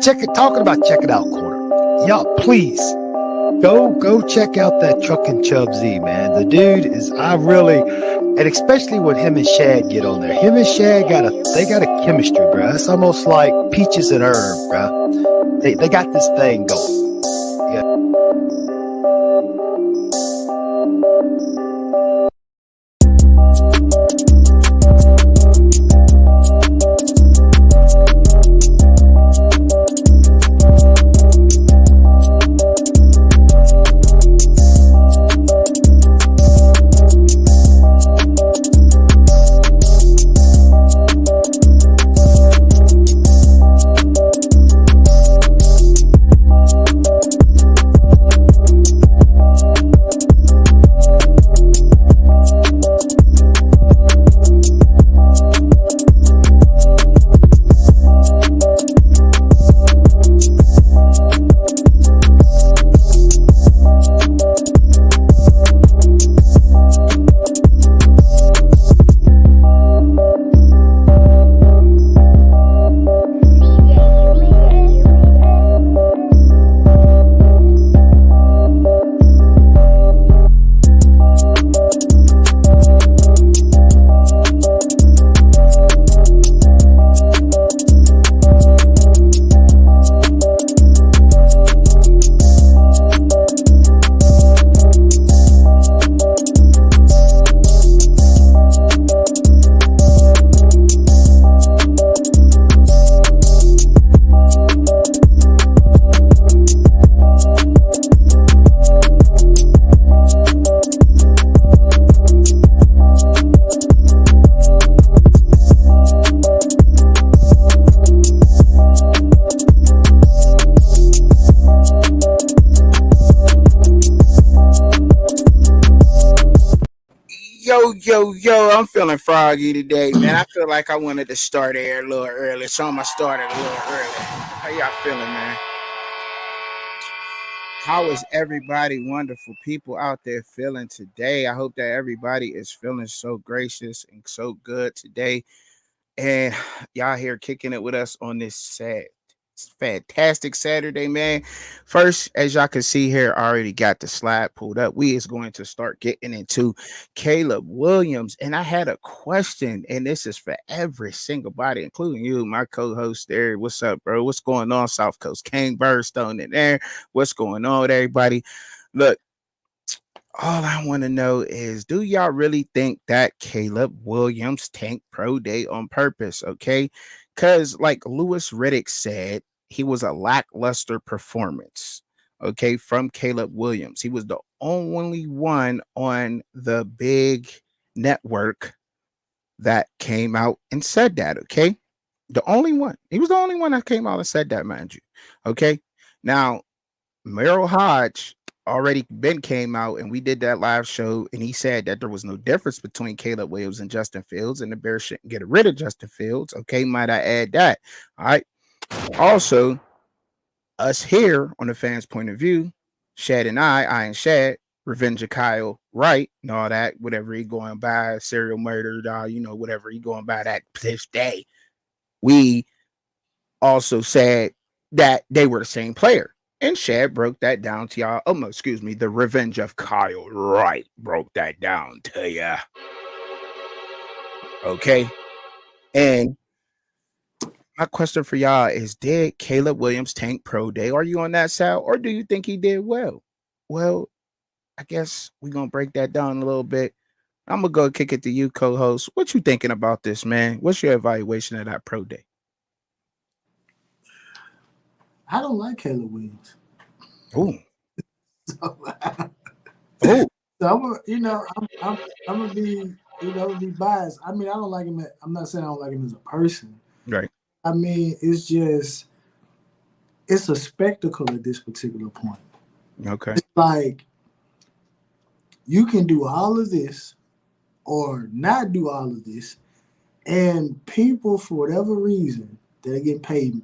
check it. Talking about check it out, Corner. Y'all, please go check out that Truckin' Chub Z, man. The dude is and especially when him and Shad get on there. Him and Shad got a chemistry, bro. It's almost like peaches and herb, bro. They got this thing going. Yeah. Yo, I'm feeling froggy today, man. I feel like I wanted to start air a little early, so I'm gonna start it a little early. How y'all feeling, man? How is everybody, wonderful people out there, feeling today? I hope that everybody is feeling so gracious and so good today. And y'all here kicking it with us on this fantastic Saturday, man. First, as y'all can see here, I already got the slide pulled up. We is going to start getting into Caleb Williams. And I had a question, and this is for every single body, including you, my co-host there. What's up, bro? What's going on, South Coast? King Birdstone in there. What's going on with everybody? Look, all I want to know is, do y'all really think that Caleb Williams tanked pro day on purpose? Okay. Because, like Lewis Riddick said, he was a lackluster performance. Okay. From Caleb Williams. He was the only one on the big network that came out and said that. Okay. The only one. He was the only one that came out and said that, mind you. Okay. Now, Merrill Hodge already been came out and we did that live show and he said that there was no difference between Caleb Williams and Justin Fields and the Bears shouldn't get rid of Justin Fields. Okay, might I add that? All right. Also, us here on the fans' point of view, Shad and I and Shad, Revenge of Kyle Wright and all that, whatever he going by, serial murder, whatever he going by that this day. We also said that they were the same player. And Shad broke that down to y'all. Oh, excuse me. The Revenge of Kyle Wright broke that down to ya. Okay. And my question for y'all is, did Caleb Williams tank pro day? Are you on that side? Or do you think he did well? Well, I guess we're going to break that down a little bit. I'm going to go kick it to you, co-host. What you thinking about this, man? What's your evaluation of that pro day? I don't like Caleb Williams. Oh. So I'm gonna be biased. I mean, I don't like him. I'm not saying I don't like him as a person. Right. I mean, it's a spectacle at this particular point. Okay. It's like you can do all of this or not do all of this, and people, for whatever reason, they're getting paid.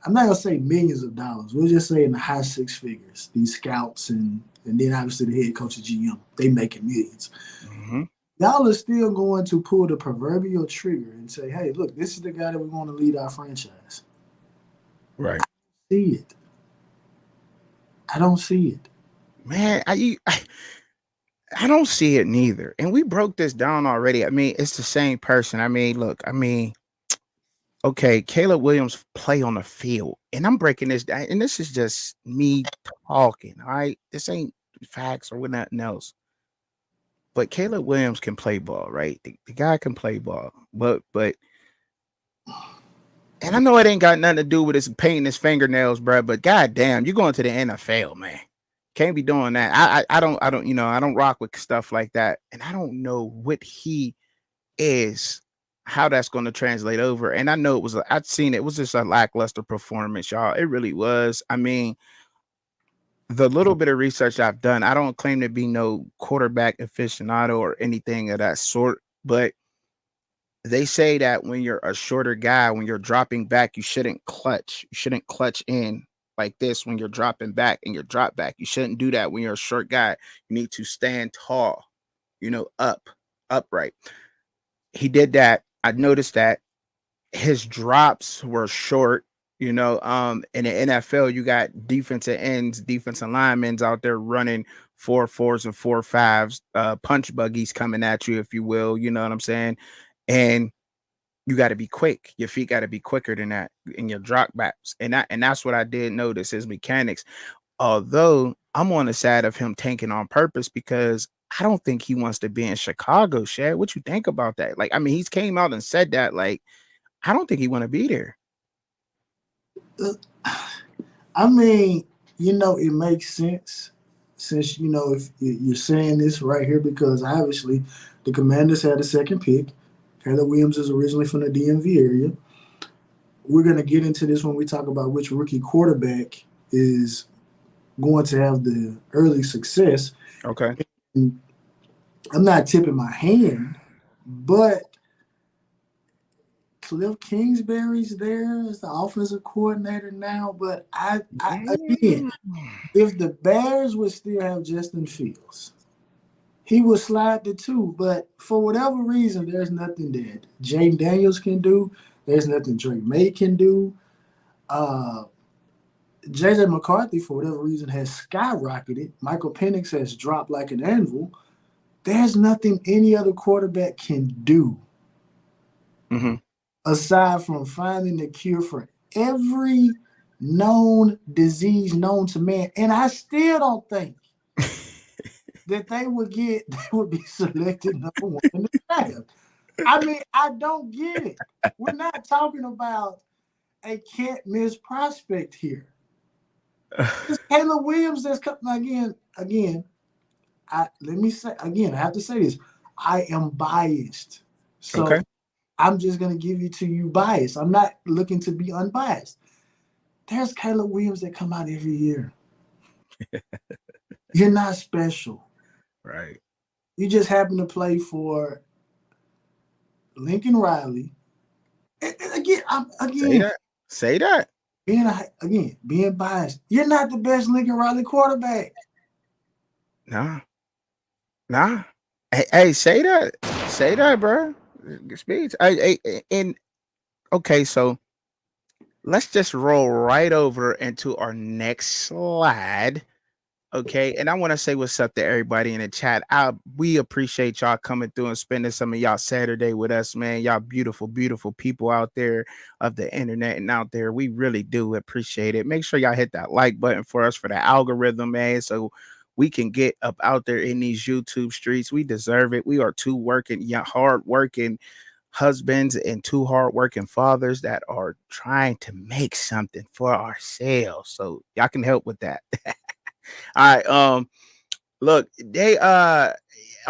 I'm not gonna say millions of dollars. We'll just say in the high six figures. These scouts and then obviously the head coach of GM, they making millions. Mm-hmm. Y'all are still going to pull the proverbial trigger and say, "Hey, look, this is the guy that we want to lead our franchise." Right. see it. I don't see it. Man, I don't see it neither. And we broke this down already. I mean, it's the same person. I mean, look, I mean, okay, Caleb Williams play on the field, and I'm breaking this down, and this is just me talking. All right, this ain't facts or nothing else. But Caleb Williams can play ball, right? The guy can play ball, but, and I know it ain't got nothing to do with his painting his fingernails, bro. But goddamn, you going to the NFL, man? Can't be doing that. I don't, I don't rock with stuff like that, and I don't know what he is, how that's going to translate over. And I know I'd seen it was just a lackluster performance, y'all. It really was. I mean, the little bit of research I've done, I don't claim to be no quarterback aficionado or anything of that sort, but they say that when you're a shorter guy, when you're dropping back, you shouldn't clutch. You shouldn't clutch in like this when you're dropping back and you're drop back. You shouldn't do that when you're a short guy. You need to stand tall, upright. He did that. I noticed that his drops were short. In the NFL, you got defensive ends, defensive linemen out there running 4.4s and 4.5s, punch buggies coming at you, if you will. You know what I'm saying? And you got to be quick. Your feet got to be quicker than that in your drop backs. And that's what I did notice, his mechanics. Although I'm on the side of him tanking on purpose, because I don't think he wants to be in Chicago, Shad. What you think about that? Like, I mean, he's came out and said that, like, I don't think he want to be there. I mean, it makes sense since, if you're saying this right here, because obviously the Commanders had a second pick. Caleb Williams is originally from the DMV area. We're going to get into this when we talk about which rookie quarterback is going to have the early success. Okay. And I'm not tipping my hand, but Cliff Kingsbury's there as the offensive coordinator now. But again, if the Bears would still have Justin Fields, he would slide the 2. But for whatever reason, there's nothing that Jaden Daniels can do. There's nothing Drake May can do. JJ McCarthy, for whatever reason, has skyrocketed. Michael Penix has dropped like an anvil. There's nothing any other quarterback can do aside from finding the cure for every known disease known to man. And I still don't think that they would be selected number 1 in the draft. I mean, I don't get it. We're not talking about a can't miss prospect here. It's Caleb Williams that's coming again. Let me say again, I have to say this. I am biased. So okay. I'm just going to give you bias. I'm not looking to be unbiased. There's Caleb Williams that come out every year. You're not special. Right. You just happen to play for Lincoln Riley. Say that. Being biased. You're not the best Lincoln Riley quarterback. Nah. Hey, say that. Say that, bro. Speech. Okay, so let's just roll right over into our next slide. Okay, and I want to say what's up to everybody in the chat. We appreciate y'all coming through and spending some of y'all Saturday with us, man. Y'all beautiful, beautiful people out there of the internet and out there. We really do appreciate it. Make sure y'all hit that like button for us for the algorithm, man, so we can get up out there in these YouTube streets. We deserve it. We are 2 hard-working husbands and 2 hard-working fathers that are trying to make something for ourselves. So y'all can help with that. All right. Look, and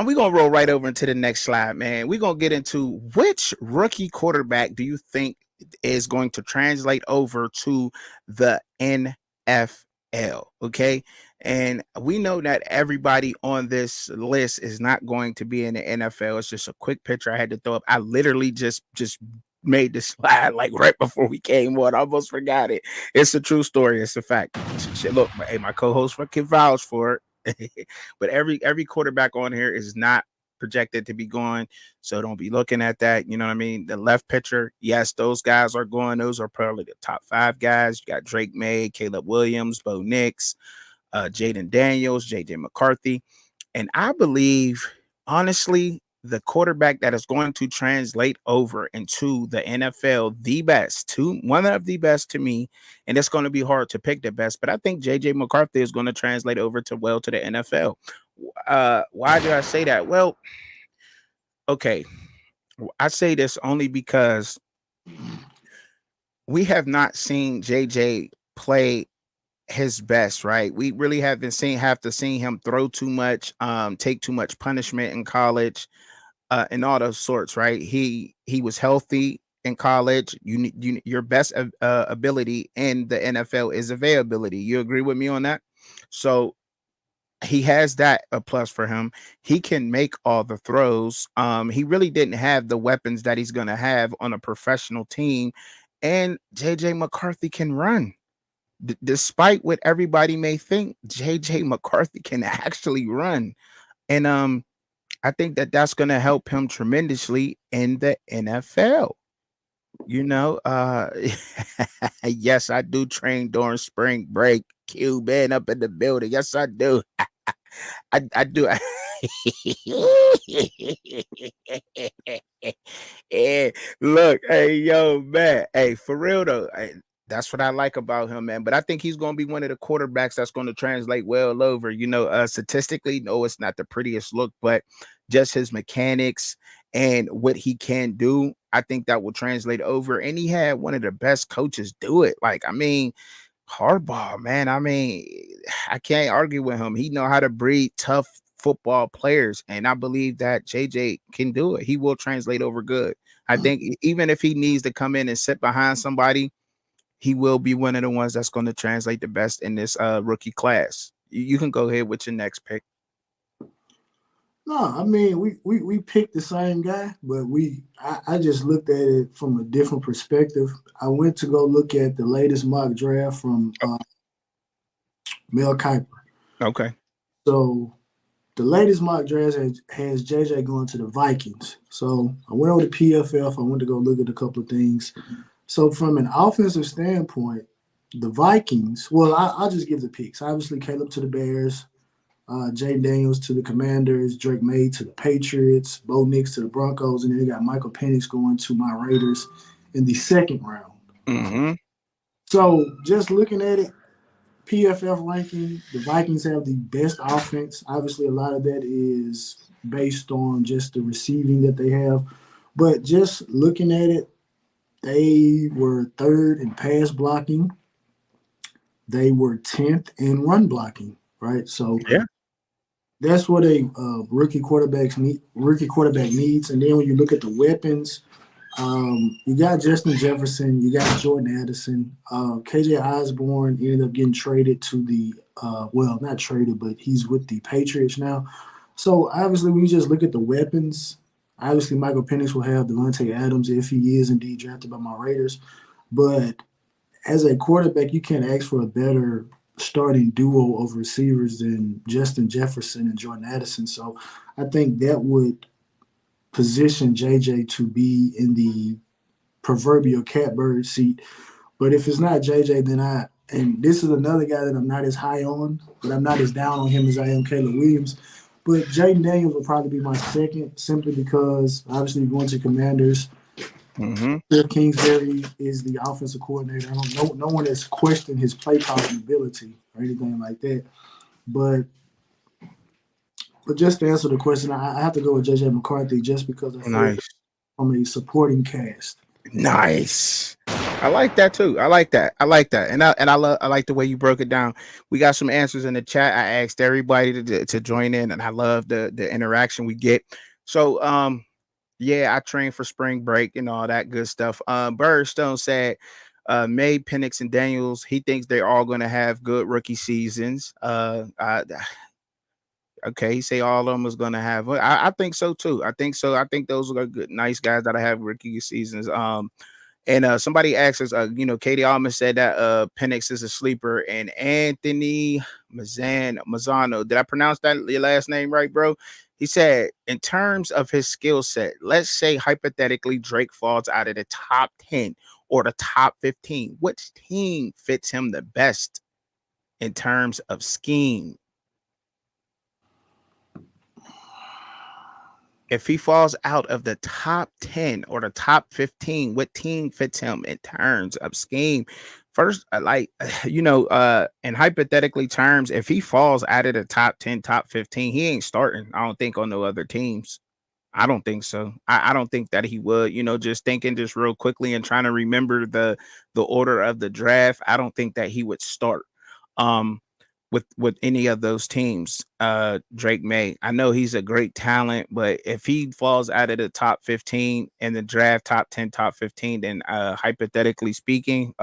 we're gonna roll right over into the next slide, man. We're gonna get into which rookie quarterback do you think is going to translate over to the NFL? Okay. And we know that everybody on this list is not going to be in the NFL. It's just a quick picture I had to throw up. I literally just made the slide like right before we came on. I almost forgot it. It's a true story. It's a fact. Look, hey, my co-host fucking vouch for it. But every quarterback on here is not projected to be going. So don't be looking at that. You know what I mean? The left pitcher, yes, those guys are going. Those are probably the top 5 guys. You got Drake May, Caleb Williams, Bo Nix, Jaden Daniels, JJ McCarthy. And I believe, honestly, the quarterback that is going to translate over into the NFL, one of the best to me, and it's going to be hard to pick the best, but I think JJ McCarthy is going to translate over to the NFL. Why do I say that? Well, okay, I say this only because we have not seen JJ play his best, right? We really haven't seen him throw too much, take too much punishment in college, and all those sorts, right? He was healthy in college. Your best ability in the NFL is availability. You agree with me on that? So he has that a plus for him. He can make all the throws. He really didn't have the weapons that he's gonna have on a professional team, and JJ McCarthy can run. Despite what everybody may think, JJ McCarthy can actually run, and I think that that's going to help him tremendously in the NFL. You know, yes, I do train during spring break. Cuban up in the building. Yes, I do. I do. Yeah, look, hey, yo, man. Hey, for real though. That's what I like about him, man. But I think he's going to be one of the quarterbacks that's going to translate well over. You know, statistically, no, it's not the prettiest look, but just his mechanics and what he can do, I think that will translate over. And he had one of the best coaches do it. Like, I mean, Harbaugh, man. I mean, I can't argue with him. He know how to breed tough football players, and I believe that JJ can do it. He will translate over good. I think even if he needs to come in and sit behind somebody, he will be one of the ones that's going to translate the best in this rookie class. You can go ahead with your next pick. No, I mean we picked the same guy, but I just looked at it from a different perspective. I went to go look at the latest mock draft from Mel Kiper. Okay. So the latest mock draft has JJ going to the Vikings. So I went over to PFF. I went to go look at a couple of things. So from an offensive standpoint, the Vikings, well, I'll just give the picks. Obviously, Caleb to the Bears, Jaden Daniels to the Commanders, Drake May to the Patriots, Bo Nix to the Broncos, and then they got Michael Penix going to my Raiders in the second round. Mm-hmm. So just looking at it, PFF ranking, the Vikings have the best offense. Obviously, a lot of that is based on just the receiving that they have. But just looking at it, they were third in pass blocking. They were 10th in run blocking, right? So yeah, that's what a rookie quarterback needs. And then when you look at the weapons, you got Justin Jefferson, you got Jordan Addison. KJ Osborne ended up getting traded to the not traded, but he's with the Patriots now. So obviously, when you just look at the weapons, obviously Michael Penix will have Devontae Adams if he is indeed drafted by my Raiders. But as a quarterback, you can't ask for a better starting duo of receivers than Justin Jefferson and Jordan Addison. So I think that would position JJ to be in the proverbial catbird seat. But if it's not JJ, then and this is another guy that I'm not as high on, but I'm not as down on him as I am Caleb Williams. But Jaden Daniels will probably be my second, simply because obviously going to Commanders. Mm-hmm. Cliff Kingsbury is the offensive coordinator. No one has questioned his play calling ability or anything like that. But just to answer the question, I have to go with JJ McCarthy just because I feel from a supporting cast. Nice. I like that too. I like that. And I like the way you broke it down. We got some answers in the chat. I asked everybody to join in, and I love the interaction we get. So yeah, I trained for spring break and all that good stuff. Birdstone said May, Penix, and Daniels, he thinks they're all gonna have good rookie seasons. Okay, he say all of them is gonna have. I think so too. I think so. I think those are good, nice guys that I have rookie seasons. And somebody asked us, Katie Alman said that Penix is a sleeper, and Anthony Mazzano. Did I pronounce that your last name right, bro? He said, in terms of his skill set, let's say hypothetically Drake falls out of the top 10 or the top 15. Which team fits him the best in terms of scheme? If he falls out of the top 10 or the top 15, what team fits him in terms of scheme? First, in hypothetically terms, if he falls out of the top 10, top 15, he ain't starting. I don't think on no other teams. I don't think so. I don't think that he would, just thinking just real quickly and trying to remember the order of the draft. I don't think that he would start. With any of those teams. Drake May, I know he's a great talent, but if he falls out of the top 15 in the draft, top 10, top 15, then hypothetically speaking,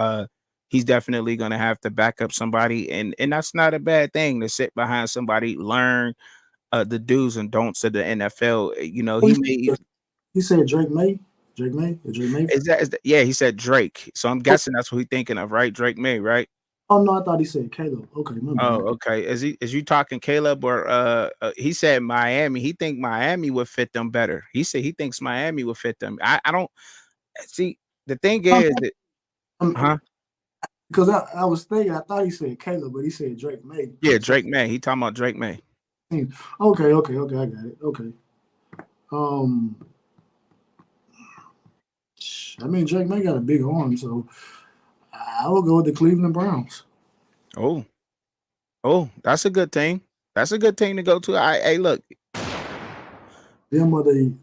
he's definitely going to have to back up somebody, and that's not a bad thing to sit behind somebody, learn the do's and don'ts of the NFL. He said Drake May. Drake May. Drake May. Yeah, he said Drake. So I'm guessing that's what he's thinking of, right? Drake May, right? Oh no, I thought he said Caleb. Okay, okay. Is you talking Caleb or he said Miami? He think Miami would fit them better. He said he thinks Miami would fit them. I don't see. The thing is that because I was thinking, I thought he said Caleb, but he said Drake May. Yeah, Drake May. He talking about Drake May. Okay, I got it. Okay. I mean, Drake May got a big arm, so I will go with the Cleveland Browns. Oh, that's a good thing. That's a good thing to go to. Hey, look. Them are the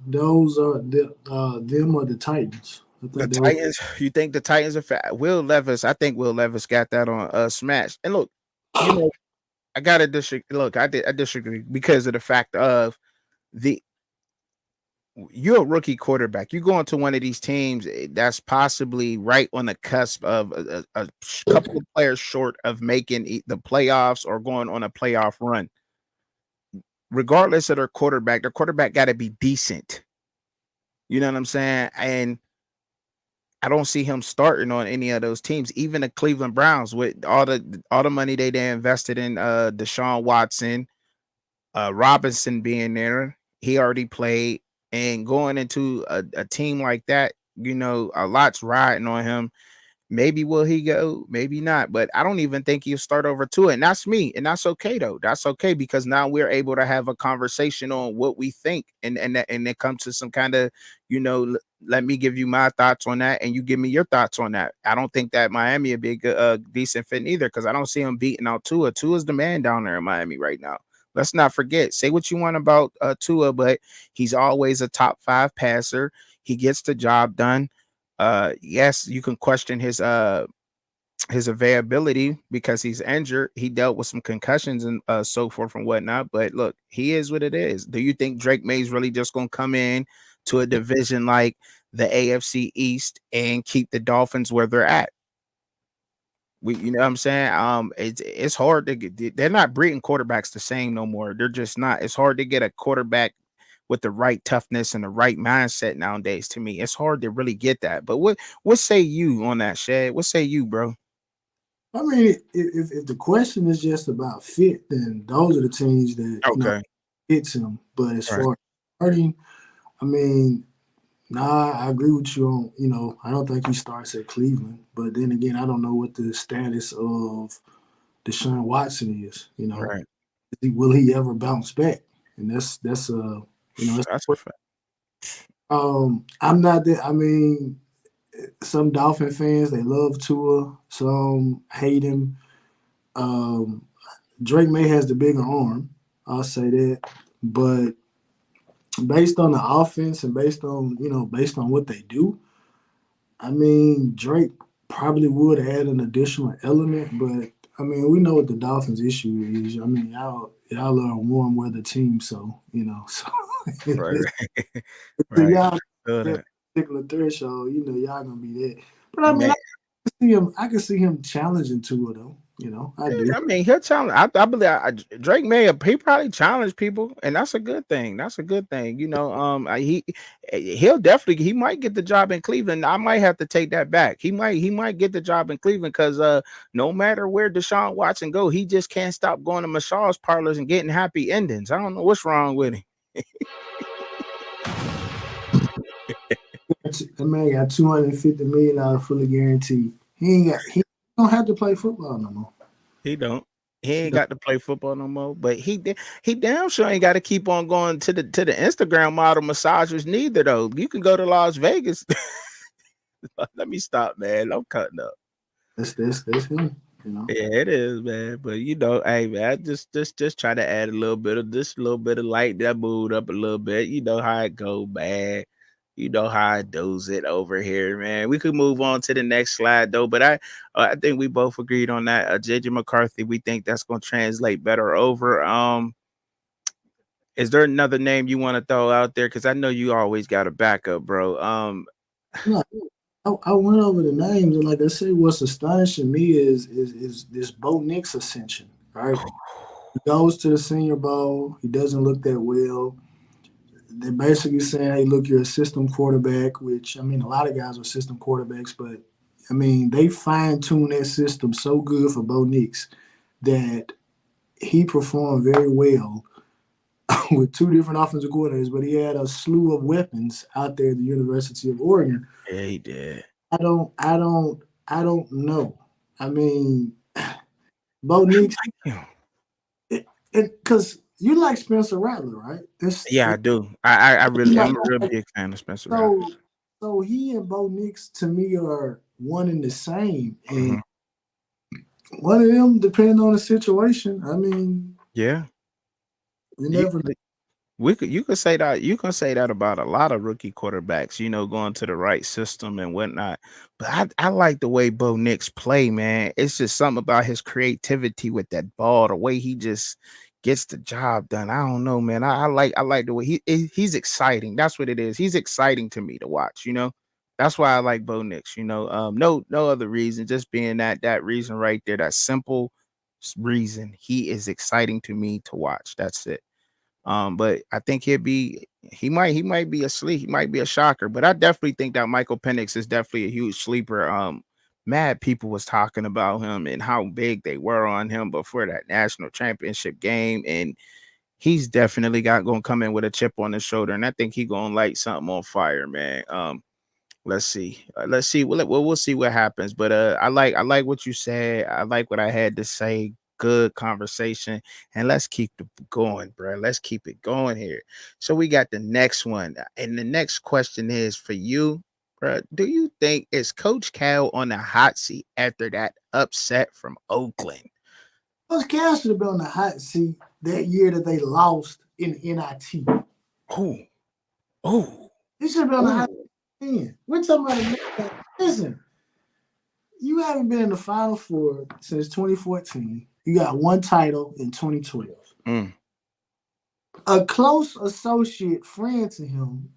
Titans. The Titans. You think the Titans are fat? Will Levis. I think Will Levis got that on Smash. And look, I got to disagree. Look, I disagree because of the fact of you're a rookie quarterback. You go into one of these teams that's possibly right on the cusp of a couple of players short of making the playoffs or going on a playoff run. Regardless of their quarterback got to be decent. You know what I'm saying? And I don't see him starting on any of those teams, even the Cleveland Browns, with all the money they invested in Deshaun Watson, Robinson being there. He already played. And going into a team like that, a lot's riding on him. Maybe will he go? Maybe not. But I don't even think he'll start over to it. And that's me. And that's okay, though. That's okay, because now we're able to have a conversation on what we think. And it comes to some kind of, let me give you my thoughts on that and you give me your thoughts on that. I don't think that Miami would be a decent fit either, because I don't see him beating out Tua. Tua's the man down there in Miami right now. Let's not forget, say what you want about Tua, but he's always a top 5 passer. He gets the job done. Yes, you can question his availability because he's injured. He dealt with some concussions and so forth and whatnot. But look, he is what it is. Do you think Drake May's really just going to come in to a division like the AFC East and keep the Dolphins where they're at? You know what I'm saying? It's hard to get. They're not breeding quarterbacks the same no more. They're just not. It's hard to get a quarterback with the right toughness and the right mindset nowadays. To me, it's hard to really get that. But what say you on that, Shad? What say you, bro? I mean, if the question is just about fit, then those are the teams that fits him. But as far as starting, I mean, nah, I agree with you on, I don't think he starts at Cleveland. But then again, I don't know what the status of Deshaun Watson is, Right. Will he ever bounce back? And that's that's a fact. I'm not that. I mean, some Dolphin fans, they love Tua, some hate him. Drake May has the bigger arm, I'll say that. But based on the offense and based on what they do, I mean, Drake probably would add an additional element, but I mean, we know what the Dolphins' issue is. I mean, y'all are a warm weather team, so Right. Y'all that particular threshold, y'all gonna be there. But I mean, I can see him challenging Tua though. I do. I mean, he'll challenge. I believe Drake May. He probably challenge people, and that's a good thing. That's a good thing. He'll definitely. He might get the job in Cleveland. I might have to take that back. He might get the job in Cleveland because no matter where Deshaun Watson go, he just can't stop going to massage parlors and getting happy endings. I don't know what's wrong with him. That man got $250 million fully guaranteed. He don't have to play football no more. He don't. He ain't got to play football no more. But he damn sure ain't got to keep on going to the Instagram model massagers neither though. You can go to Las Vegas. Let me stop, man. I'm cutting up. That's him. You know? Yeah, it is, man. But hey, man, I just try to add a little bit of light that mood up a little bit. You know how it go, man. You know how I does it over here, man. We could move on to the next slide though, but I think we both agreed on that. JJ McCarthy, we think that's going to translate better over. Is there another name you want to throw out there? Because I know you always got a backup, bro. No, I went over the names, and like I said, what's astonishing me is this Bo Nix ascension. Right, he goes to the Senior Bowl. He doesn't look that well. They're basically saying, "Hey, look, you're a system quarterback." Which, I mean, a lot of guys are system quarterbacks, but I mean, they fine tune that system so good for Bo Nix that he performed very well with two different offensive coordinators, but he had a slew of weapons out there at the University of Oregon. Yeah, he did. I don't know. I mean, Bo Nix, because you like Spencer Rattler, right? Yeah, I do. I really, I'm a real big fan of Spencer Rattler. So he and Bo Nix to me are one and the same, and one of them, depending on the situation. I mean, yeah, you never. You could say that. You can say that about a lot of rookie quarterbacks. You know, going to the right system and whatnot. But I like the way Bo Nix play, man. It's just something about his creativity with that ball, the way he just gets the job done. I don't know, man. I like the way he's exciting. That's what it is. He's exciting to me to watch. You know, that's why I like Bo Nix. You know, no other reason. Just being that reason right there. That simple reason. He is exciting to me to watch. That's it. But I think he might be asleep. He might be a shocker. But I definitely think that Michael Penix is definitely a huge sleeper. Mad people was talking about him and how big they were on him before that national championship game, and he's definitely gonna come in with a chip on his shoulder, and I think he's gonna light something on fire, man. Let's see. We'll see what happens. But I like what you said. I like what I had to say. Good conversation, and let's keep it going, bro. Let's keep it going here. So we got the next one, and the next question is for you, bro. Do you think is Coach Cal on the hot seat after that upset from Oakland? Coach Cal should have been on the hot seat that year that they lost in NIT. Oh, he should have been on the hot seat. We're talking about listen. You haven't been in the Final Four since 2014. You got one title in 2012. A close associate friend to him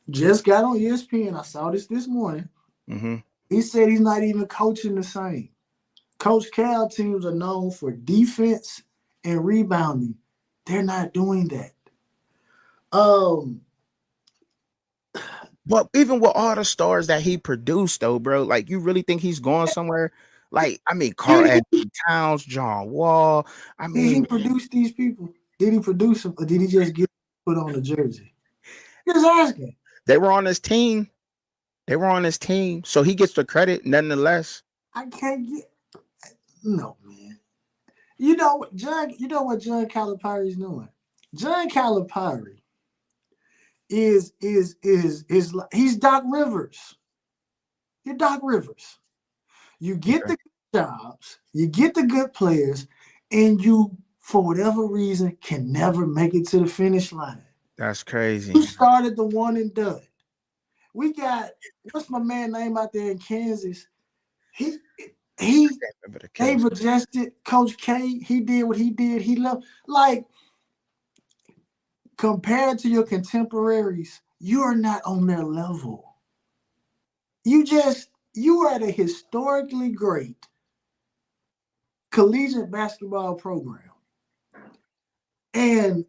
just got on ESPN. I saw this morning. He said he's not even coaching the same. Coach Cal teams are known for defense and rebounding. They're not doing that. But even with all the stars that he produced, though, bro, like you really think he's going somewhere? Like, I mean, Karl-Anthony Towns, John Wall. I mean, did he produce these people? Did he produce them, or did he just get put on the jersey? Just asking. They were on his team. So he gets the credit, nonetheless. I can't get no, man. You know what John Calipari is doing? John Calipari is he's Doc Rivers. You're Doc Rivers. You get the good jobs, you get the good players, and you, for whatever reason, can never make it to the finish line. That's crazy. You started the one and done. We got, what's my man name out there in Kansas? They've adjusted. Coach K, he did what he did. He loved, like, compared to your contemporaries, you are not on their level. You are at a historically great collegiate basketball program. And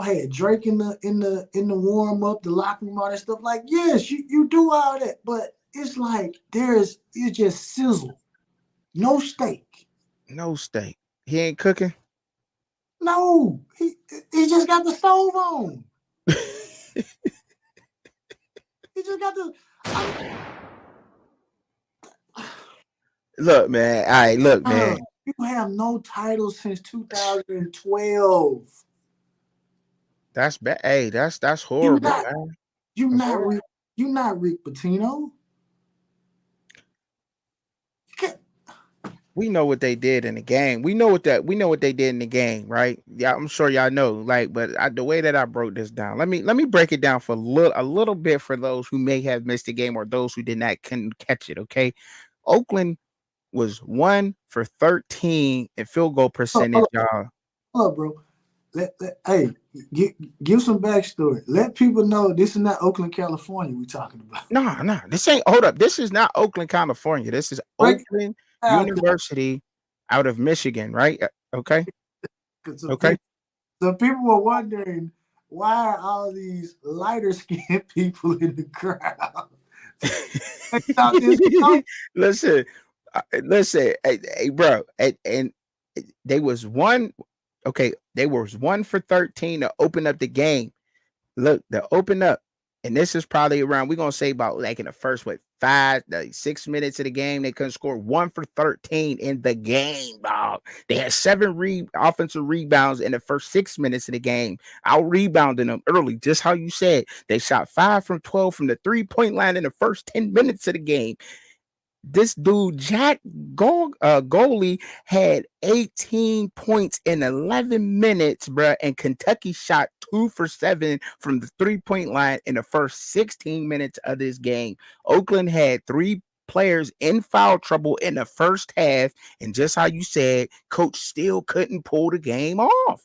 had Drake in the warm up, the locker room, all that stuff. Like, yes, you do all that, but it's like it's just sizzle. No steak. No steak. He ain't cooking? No. He just got the stove on. He just got the. Look, man. All right, look, man. You have no titles since 2012. That's bad. Hey, that's You horrible, not man. you That's not horrible. Rick, you not Rick Pitino. We know what they did in the game. We know what they did in the game, right? Yeah, I'm sure y'all know. Like, but the way that I broke this down, let me break it down for a little bit for those who may have missed the game or those who couldn't catch it. Okay, Oakland was 1 for 13 in field goal percentage, y'all. Hold up, bro. Hey, give some backstory. Let people know this is not Oakland, California. We talking about. No, this ain't. Hold up, this is not Oakland, California. This is Oakland University out of Michigan, right? Okay. Okay. So people were wondering why are all these lighter skinned people in the crowd? Listen, hey, bro, and they was 1. Okay, they was 1 for 13 to open up the game. Look, to open up, and this is probably around, we're gonna say about like in the first 6 minutes of the game, they couldn't score. 1 for 13 in the game, dog. They had 7 offensive rebounds in the first 6 minutes of the game, out rebounding them early, just how you said. They shot 5 from 12 from the 3-point line in the first 10 minutes of the game. This dude, Jack Goalie, had 18 points in 11 minutes, bro. And Kentucky shot 2 for 7 from the 3-point line in the first 16 minutes of this game. Oakland had 3 players in foul trouble in the first half. And just how you said, coach still couldn't pull the game off.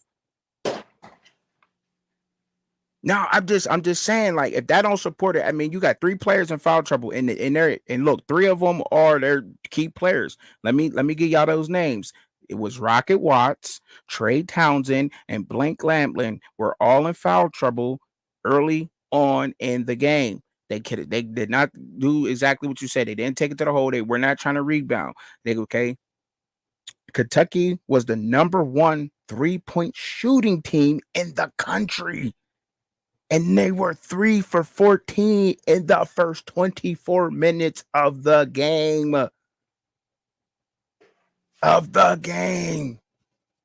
No, I'm just saying, like, if that don't support it, I mean, you got 3 players in foul trouble in there, and look, 3 of them are their key players. Let me give y'all those names. It was Rocket Watts, Trey Townsend, and Blake Lamblin were all in foul trouble early on in the game. They did not do exactly what you said. They didn't take it to the hole. They were not trying to rebound. Okay. Kentucky was the number 1 3-point shooting team in the country. And they were 3 for 14 in the first 24 minutes of the game.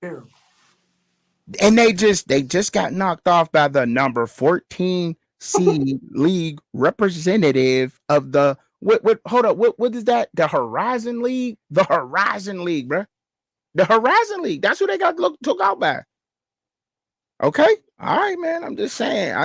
Terrible. And they just got knocked off by the number 14 seed league representative of the hold up, what is that? The Horizon League? The Horizon League, bro. The Horizon League. That's who they got took out by. Okay. All right, man. I'm just saying. I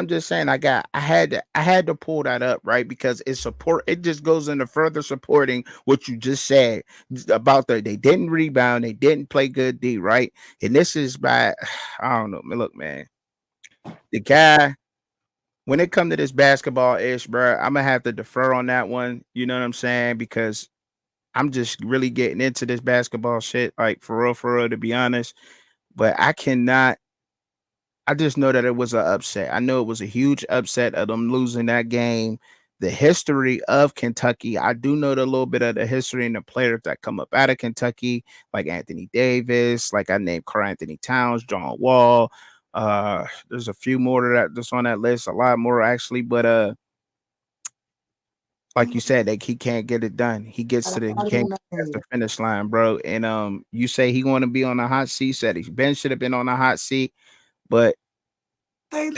had to pull that up, right? Because it just goes into further supporting what you just said about they didn't rebound, they didn't play good D, right? And this is by I don't know. Look, man. The guy, when it comes to this basketball ish, bro, I'm gonna have to defer on that one. You know what I'm saying? Because I'm just really getting into this basketball shit, like for real, to be honest. But I just know that it was an upset. I know it was a huge upset of them losing that game. The history of Kentucky, I do know a little bit of the history and the players that come up out of Kentucky, like Anthony Davis, like I named Karl-Anthony Towns, John Wall. There's a few more that's on that list, a lot more actually, but like you said, he can't get it done. He gets to the finish line, bro. And you say he want to be on the hot seat. Said Ben should have been on the hot seat. But I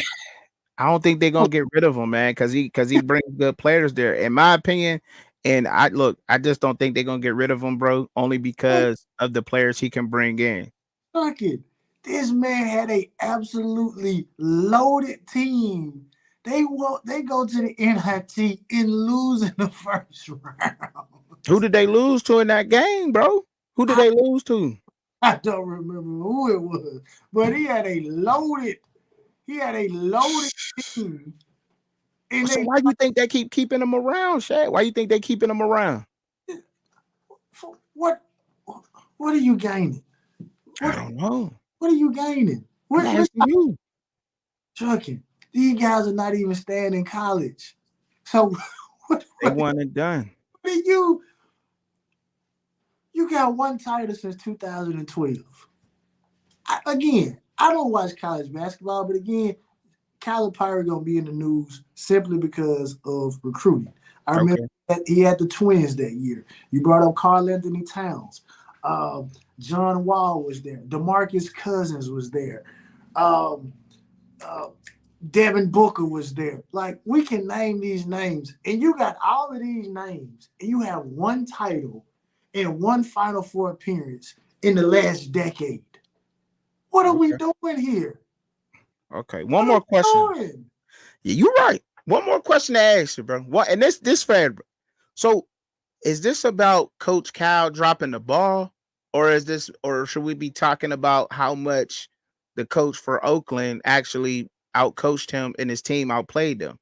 don't think they're gonna get rid of him, man, because he brings good players there, in my opinion. And I just don't think they're gonna get rid of him, bro, only because of the players he can bring in. Fuck it. This man had a absolutely loaded team. They go to the NIT and lose in the first round. Who did they lose to in that game, bro? Who did they lose to? I don't remember who it was, but he had a loaded team. And so why do you think they keep keeping him around, Shaq? Why do you think they keeping him around? What are you gaining? I don't know. What are you gaining? What's you? Chucking. These guys are not even staying in college. So they won and done. What are you? You got 1 title since 2012. I don't watch college basketball, but again, Calipari gonna be in the news simply because of recruiting. I remember Okay. that he had the Twins that year. You brought up Karl Anthony Towns. John Wall was there. DeMarcus Cousins was there. Um, uh, Devin Booker was there. Like, we can name these names, and you got all of these names, and you have one title and one Final Four appearance in the last decade. What are we doing here? Okay. What One more are question. we doing? Yeah, you're right. One more question to ask you, bro. What and this fair, bro. So is this about Coach Cal dropping the ball, or should we be talking about how much the coach for Oakland actually outcoached him and his team outplayed them?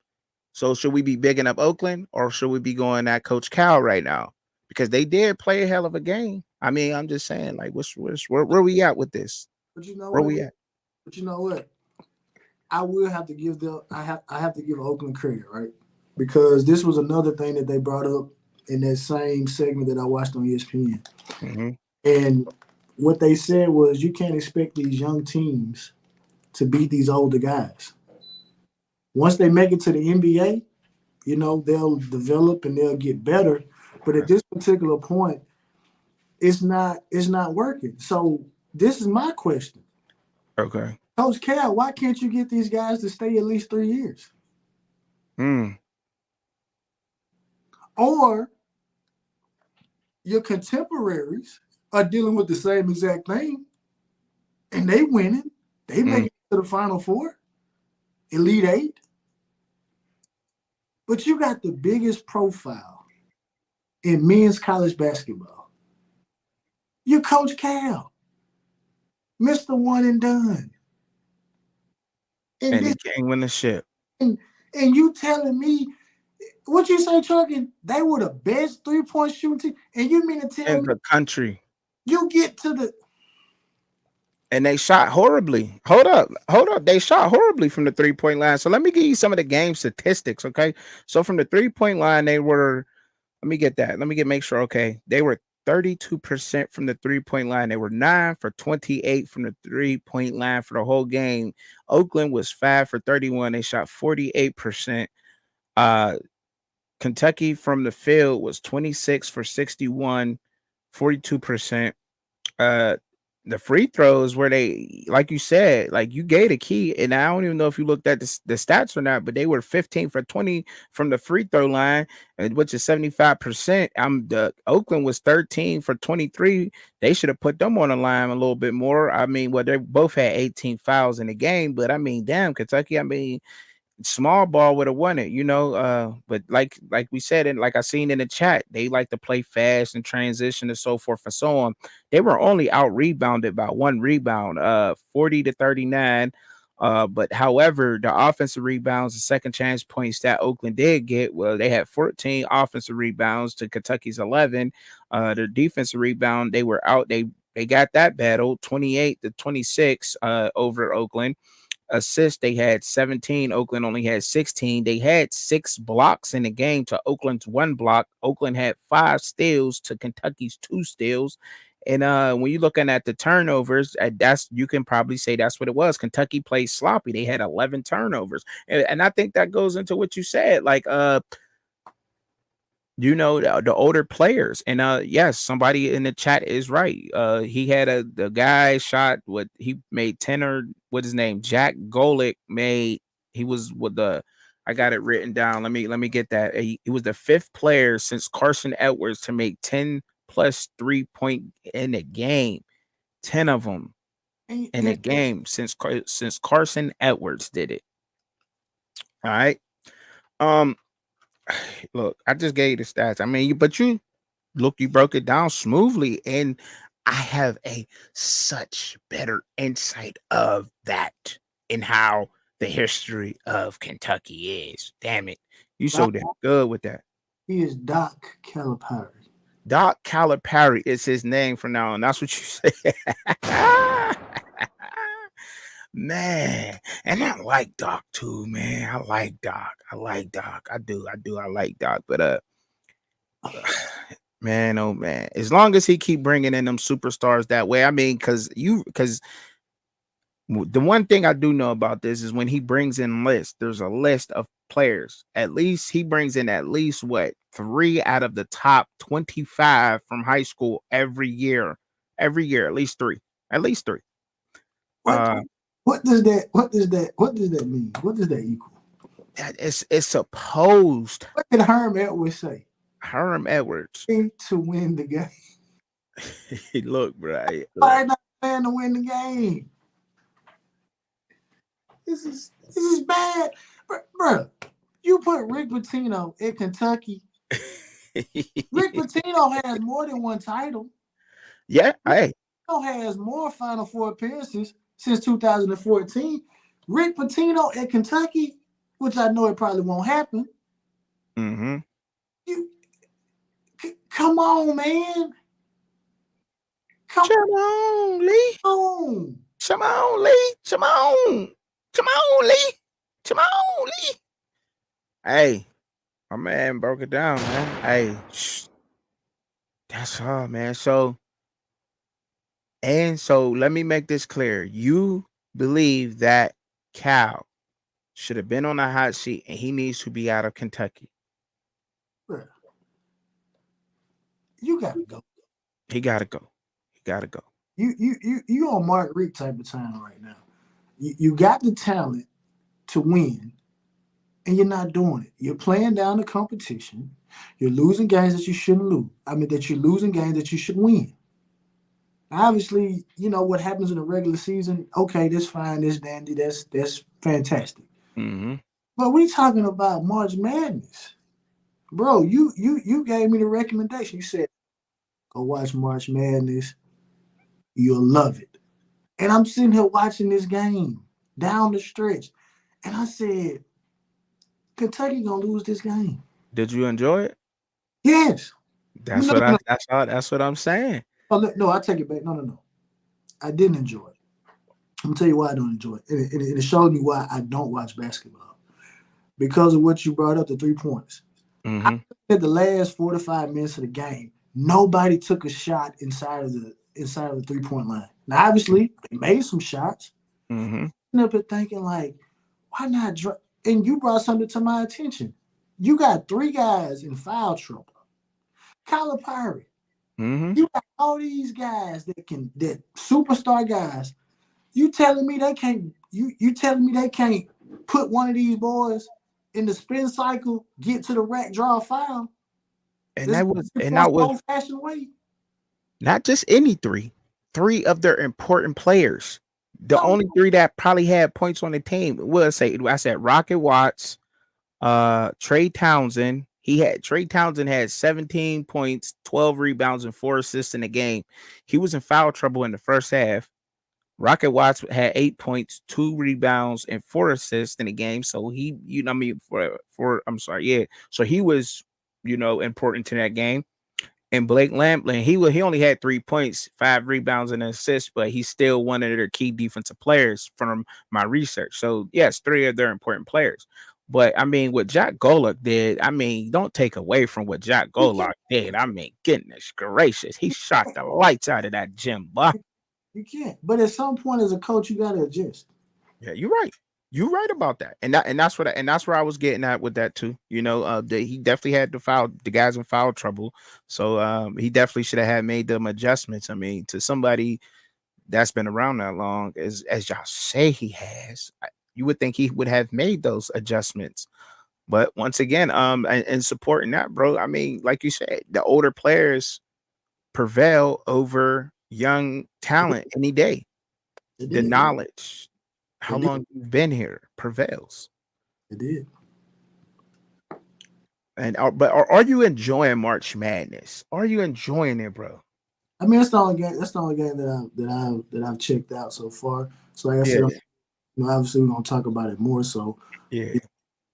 So should we be bigging up Oakland, or should we be going at Coach Cal right now? Because they did play a hell of a game. I mean, I'm just saying, like, where we at with this? But you know Where what? we at? But you know what? I will have to give I have to give Oakland credit, right? Because this was another thing that they brought up in that same segment that I watched on ESPN. Mm-hmm. And what they said was you can't expect these young teams to beat these older guys. Once they make it to the NBA, you know, they'll develop and they'll get better. But at this particular point, it's not working. So this is my question. Okay. Coach Cal, why can't you get these guys to stay at least 3 years? Or your contemporaries are dealing with the same exact thing and they winning. They make it to the Final Four, Elite Eight. But you got the biggest profile in men's college basketball. You're Coach Cal, Mr. One and Done. And he can't win the ship. And you telling me, what you say, Chucky? They were the best 3-point shooting team, and you mean to tell In me the country. you get to the And they shot horribly. Hold up. They shot horribly from the 3-point line. So let me give you some of the game statistics. Okay. So from the 3-point line, they were, let me get that. Make sure. Okay. They were 32% from the 3-point line. They were 9 for 28 from the 3-point line for the whole game. Oakland was 5 for 31. They shot 48%. Kentucky from the field was 26 for 61, 42%. The free throws where they, like you said, like you gave the key, and I don't even know if you looked at the stats or not, but they were 15 for 20 from the free throw line, which is 75%. The Oakland was 13 for 23. They should have put them on the line a little bit more. I mean, well, they both had 18 fouls in the game, but I mean, damn, Kentucky, I mean, small ball would have won it, but like we said, and like I seen in the chat, they like to play fast and transition and so forth and so on. They were only out rebounded by 1 rebound, 40-39. But however, the offensive rebounds, the second chance points that Oakland did get, well, they had 14 offensive rebounds to Kentucky's 11. The defensive rebound, they were out, they got that battle 28-26 over Oakland. Assists, they had 17. Oakland only had 16. They had 6 blocks in the game to Oakland's 1 block. Oakland had 5 steals to Kentucky's 2 steals. And when you're looking at the turnovers, that's, you can probably say that's what it was. Kentucky played sloppy. They had 11 turnovers. And I think that goes into what you said, like the older players. And yes, somebody in the chat is right. He had the guy shot, what he made 10, or what's his name, Jack Golick made, he was with I got it written down, let me get that. He was the 5th player since Carson Edwards to make 10 plus 3-point in the game, 10 of them in a game since Carson Edwards did it. All right. Look, I just gave you the stats. I mean, you broke it down smoothly, and I have such better insight of that and how the history of Kentucky is. Damn it. You so damn good with that. He is Doc Calipari. Doc Calipari is his name from now on. That's what you say. Man, and I like Doc too, man. I like Doc. I do. I like Doc. But man, oh man. As long as he keep bringing in them superstars that way, I mean, because The one thing I do know about this is when he brings in lists, there's a list of players. At least he brings in at least what 3 out of the top 25 from high school every year. Every year, at least three. At least three. What does that mean? What does that equal? It's supposed. What did Herm Edwards say? Herm Edwards To win the game. Look, bro. I'm not playing to win the game. This is bad, bro. You put Rick Pitino in Kentucky. Rick Pitino has more than one title. Yeah, hey. Pitino has more Final Four appearances since 2014. Rick Pitino in Kentucky, which I know it probably won't happen. Mm-hmm. Come on, man. Come on, Lee. Come on, Lee. Come on, Lee. Come on, Lee. Hey, my man broke it down, man. Hey, that's all, man. So let me make this clear. You believe that Cal should have been on the hot seat and he needs to be out of Kentucky. Bro, you gotta go. He gotta go. You on Mark Richt type of time right now. You got the talent to win, and you're not doing it. You're playing down the competition. You're losing games that you shouldn't lose. That you're losing games that you should win. Obviously, you know what happens in the regular season. Okay, that's fine. That's dandy. That's fantastic. Mm-hmm. But we talking about March Madness, bro. You gave me the recommendation. You said, go watch March Madness. You'll love it. And I'm sitting here watching this game down the stretch, and I said, Kentucky gonna lose this game. Did you enjoy it? Yes. That's what I'm saying. Oh, no, I take it back. No. I didn't enjoy it. I'm gonna tell you why I don't enjoy it. And it showed me why I don't watch basketball. Because of what you brought up, the 3 points. Mm-hmm. I said the last 4 to 5 minutes of the game, nobody took a shot inside of the 3-point line. Now, obviously, they made some shots. Mm-hmm. I'm up here thinking, like, why not? And you brought something to my attention. You got 3 guys in foul trouble. Calipari. Mm-hmm. You got all these guys that superstar guys. You telling me they can't? You telling me they can't put one of these boys in the spin cycle, get to the rack, draw a foul? That was old-fashioned way. Not just any 3 of their important players. The only 3 that probably had points on the team was I said Rocket Watts, Trey Townsend. Trey Townsend had 17 points, 12 rebounds, and 4 assists in the game. He was in foul trouble in the first half. Rocket Watts had 8 points, 2 rebounds, and 4 assists in the game. So he, So he was, important to that game. And Blake Lamplin, he only had 3 points, 5 rebounds, and an assist, but he's still one of their key defensive players from my research. So yes, 3 of their important players. But what Jack Golick did, don't take away from what Jack Golick did. Goodness gracious, he shot the lights out of that gym, boy. You can't. But at some point, as a coach, you gotta adjust. Yeah, you're right. You're right about that, and that's where I was getting at with that too. He definitely had the guys in foul trouble, so he definitely should have made them adjustments. To somebody that's been around that long, as y'all say he has, you would think he would have made those adjustments. But once again, and supporting that, bro, like you said, the older players prevail over young talent any day. The knowledge. How long you've been here prevails. It did. And but are you enjoying March Madness? Are you enjoying it, bro? That's the only game. That's the only game that I've checked out so far. So like I said, obviously we're gonna talk about it more. So yeah,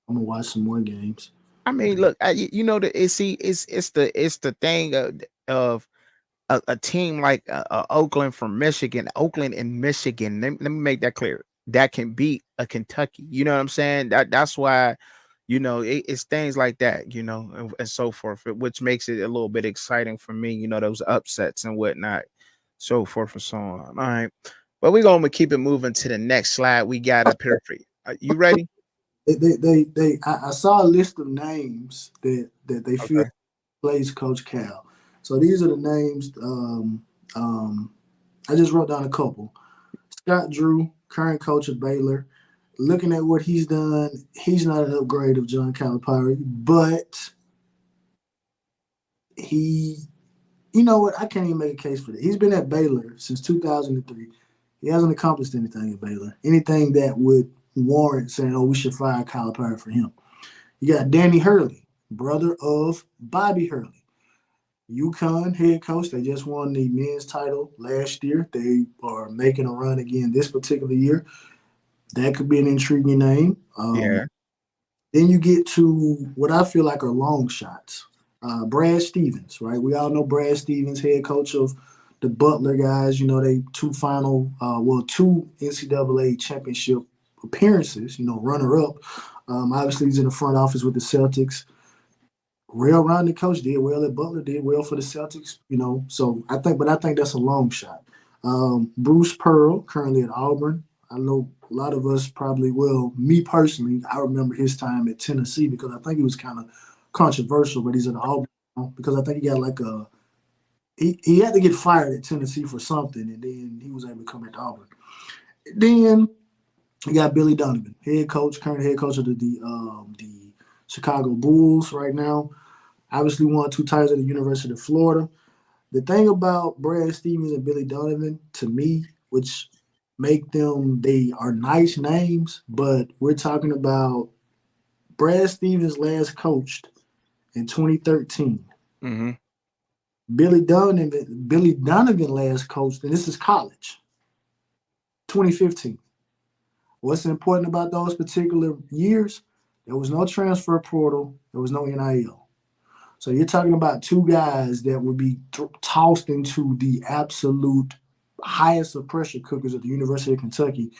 I'm gonna watch some more games. Look, it's the thing of a team like Oakland from Michigan, Oakland and Michigan. Let me make that clear. That can beat a Kentucky. You know what I'm saying? That's why, it's things like that, and so forth, which makes it a little bit exciting for me, those upsets and whatnot, so forth and so on. All right. But we're gonna keep it moving to the next slide. We got up here for you. Are you ready? I saw a list of names that they feel Okay. plays Coach Cal. So these are the names. I just wrote down a couple. Scott Drew, current coach of Baylor. Looking at what he's done, he's not an upgrade of John Calipari, but he, you know what? I can't even make a case for that. He's been at Baylor since 2003. He hasn't accomplished anything at Baylor, anything that would warrant saying, "Oh, we should fire Calipari for him." You got Danny Hurley, brother of Bobby Hurley. UConn head coach. They just won the men's title last year. They are making a run again this particular year. That could be an intriguing name. Yeah. Then you get to what I feel like are long shots. Brad Stevens, right? We all know Brad Stevens, head coach of the Butler guys. You know, they two NCAA championship appearances, runner up. Obviously, he's in the front office with the Celtics. Well-rounded coach, did well at Butler, did well for the Celtics, So I think that's a long shot. Bruce Pearl, currently at Auburn. I know a lot of us probably will. Me personally, I remember his time at Tennessee because I think he was kind of controversial, but he's at Auburn now because I think he got he had to get fired at Tennessee for something, and then he was able to come back to Auburn. Then you got Billy Donovan, current head coach of the Chicago Bulls right now. Obviously won 2 titles at the University of Florida. The thing about Brad Stevens and Billy Donovan, to me, which they are nice names, but we're talking about Brad Stevens last coached in 2013. Mm-hmm. Billy Donovan last coached, and this is college, 2015. What's important about those particular years? There was no transfer portal. There was no NIL. So you're talking about 2 guys that would be tossed into the absolute highest of pressure cookers at the University of Kentucky.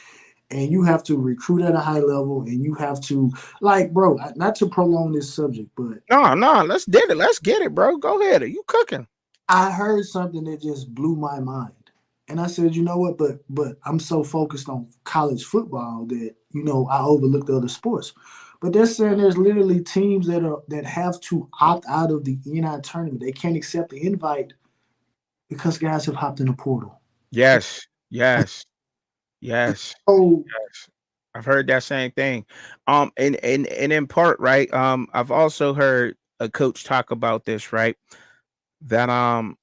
And you have to recruit at a high level, and you have to, bro, not to prolong this subject, but No, let's get it. Let's get it, bro. Go ahead. Are you cooking? I heard something that just blew my mind. And I said, you know what, but I'm so focused on college football that, I overlook the other sports. But they're saying there's literally teams that have to opt out of the NI tournament. They can't accept the invite because guys have hopped in the portal. Yes. Oh, I've heard that same thing. And in part, right. I've also heard a coach talk about this, right? That a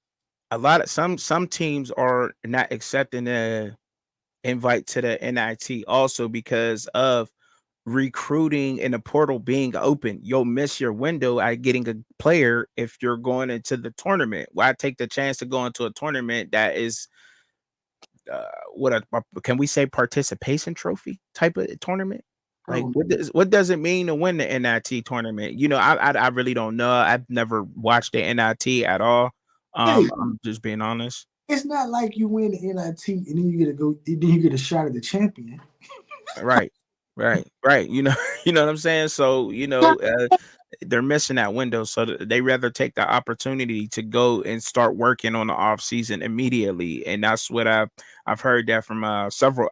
lot of some teams are not accepting the invite to the NIT also because of recruiting and the portal being open. You'll miss your window at getting a player if you're going into the tournament. Why take the chance to go into a tournament that is can we say participation trophy type of tournament? Like what does it mean to win the NIT tournament? I really don't know. I've never watched the NIT at all. I'm just being honest. It's not like you win the NIT and then you get a shot at the champion. Right. You know what I'm saying? So, they're missing that window. So they rather take the opportunity to go and start working on the off season immediately. And that's what I've heard that from several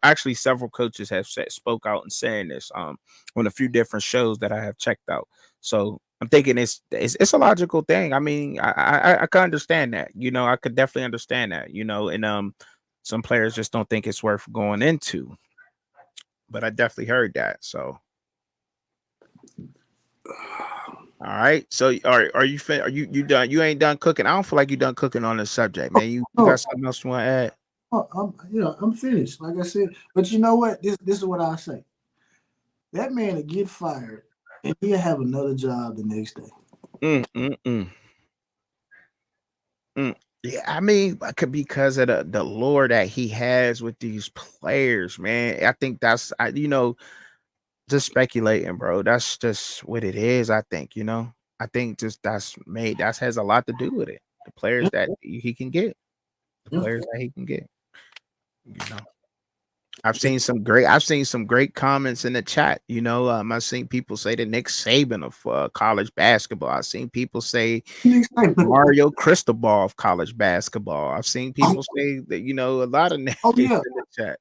coaches have spoke out and saying this on a few different shows that I have checked out. So I'm thinking it's a logical thing. I mean, I can understand that. I could definitely understand that. And some players just don't think it's worth going into. But I definitely heard that. So, all right. So, are you done? You ain't done cooking. I don't feel like you done cooking on this subject, man. You got something else you want to add? I'm finished. Like I said, but you know what? This is what I say. That man will get fired, and he'll have another job the next day. Yeah, I mean, because of the lore that he has with these players, man. I think that's just speculating, bro. That's just what it is. I think, I think just that has a lot to do with it. The players that he can get, the players that he can get, I've seen some great comments in the chat. You know, I've seen people say the Nick Saban of college basketball. I've seen people say Mario Cristobal of college basketball. I've seen people say that, you know, a lot of names in the chat.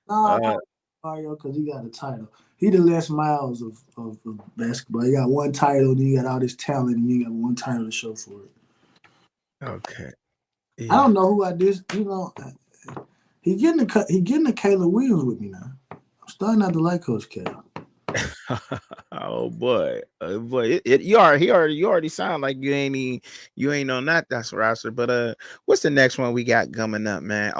Mario, because he got a title. He the Les Miles of basketball. He got one title, and you got all this talent, and you got one title to show for it. Okay. Yeah. I don't know who I did. You know, he getting the Caleb Williams with me now. I'm starting not to like Coach K. Oh boy, you already sound like you ain't on that's roster. But what's the next one we got coming up, man?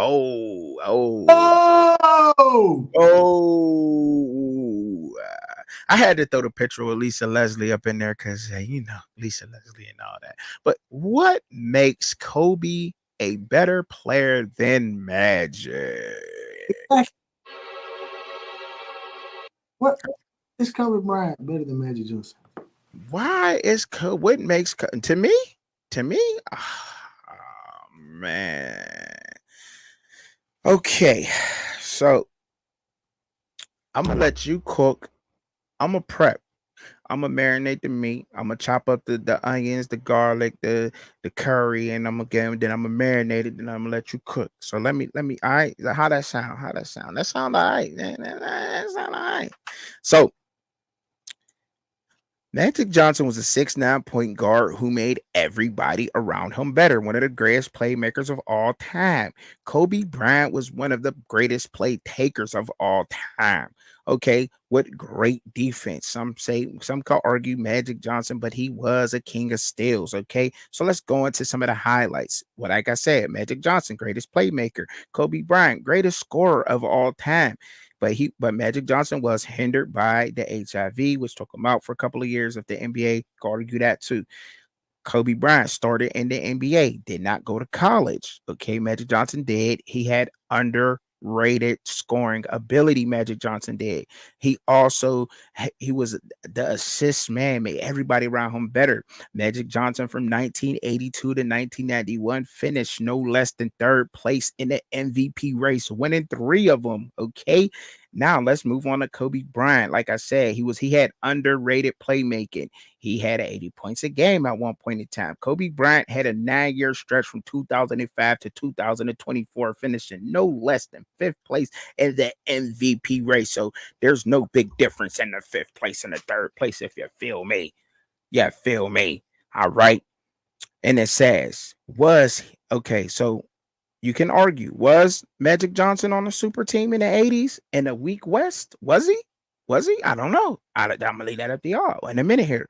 I had to throw the picture with Lisa Leslie up in there because you know, Lisa Leslie and all that. But what makes Kobe a better player than Magic? What is Kobe Bryant better than Magic Johnson? Why is what makes to me? Oh, man. Okay, so I'm gonna let you cook. I'm gonna prep. I'm gonna marinate the meat. I'm gonna chop up the onions, the garlic, the curry, and I'm gonna then I'm gonna marinate it. Then I'm gonna let you cook. So let me. All right. How that sound? That sound all right. That sound all right. So Magic Johnson was a 6'9" point guard who made everybody around him better, one of the greatest playmakers of all time. Kobe Bryant was one of the greatest play takers of all time. Okay, what great defense. Some could argue Magic Johnson, but he was a king of steals. Okay, so let's go into some of the highlights. Well, like I said, Magic Johnson, greatest playmaker. Kobe Bryant, greatest scorer of all time. But Magic Johnson was hindered by the HIV, which took him out for a couple of years of the NBA. Could argue that too. Kobe Bryant started in the NBA, did not go to college. Okay, Magic Johnson did. He had underrated scoring ability. Magic Johnson did. He was the assist man, made everybody around him better. Magic Johnson from 1982 to 1991 finished no less than third place in the MVP race, winning 3 of them. Okay. Now let's move on to Kobe Bryant. Like I said, he had underrated playmaking. He had 80 points a game at one point in time. Kobe Bryant had a 9-year stretch from 2005 to 2024, finishing no less than 5th place in the MVP race. So there's no big difference in the 5th place and the 3rd place, if you feel me. Yeah, feel me. All right. And it says, so you can argue, was Magic Johnson on a super team in the 80s in a weak West? Was he? I don't know. I'm going to leave that up to y'all in a minute here.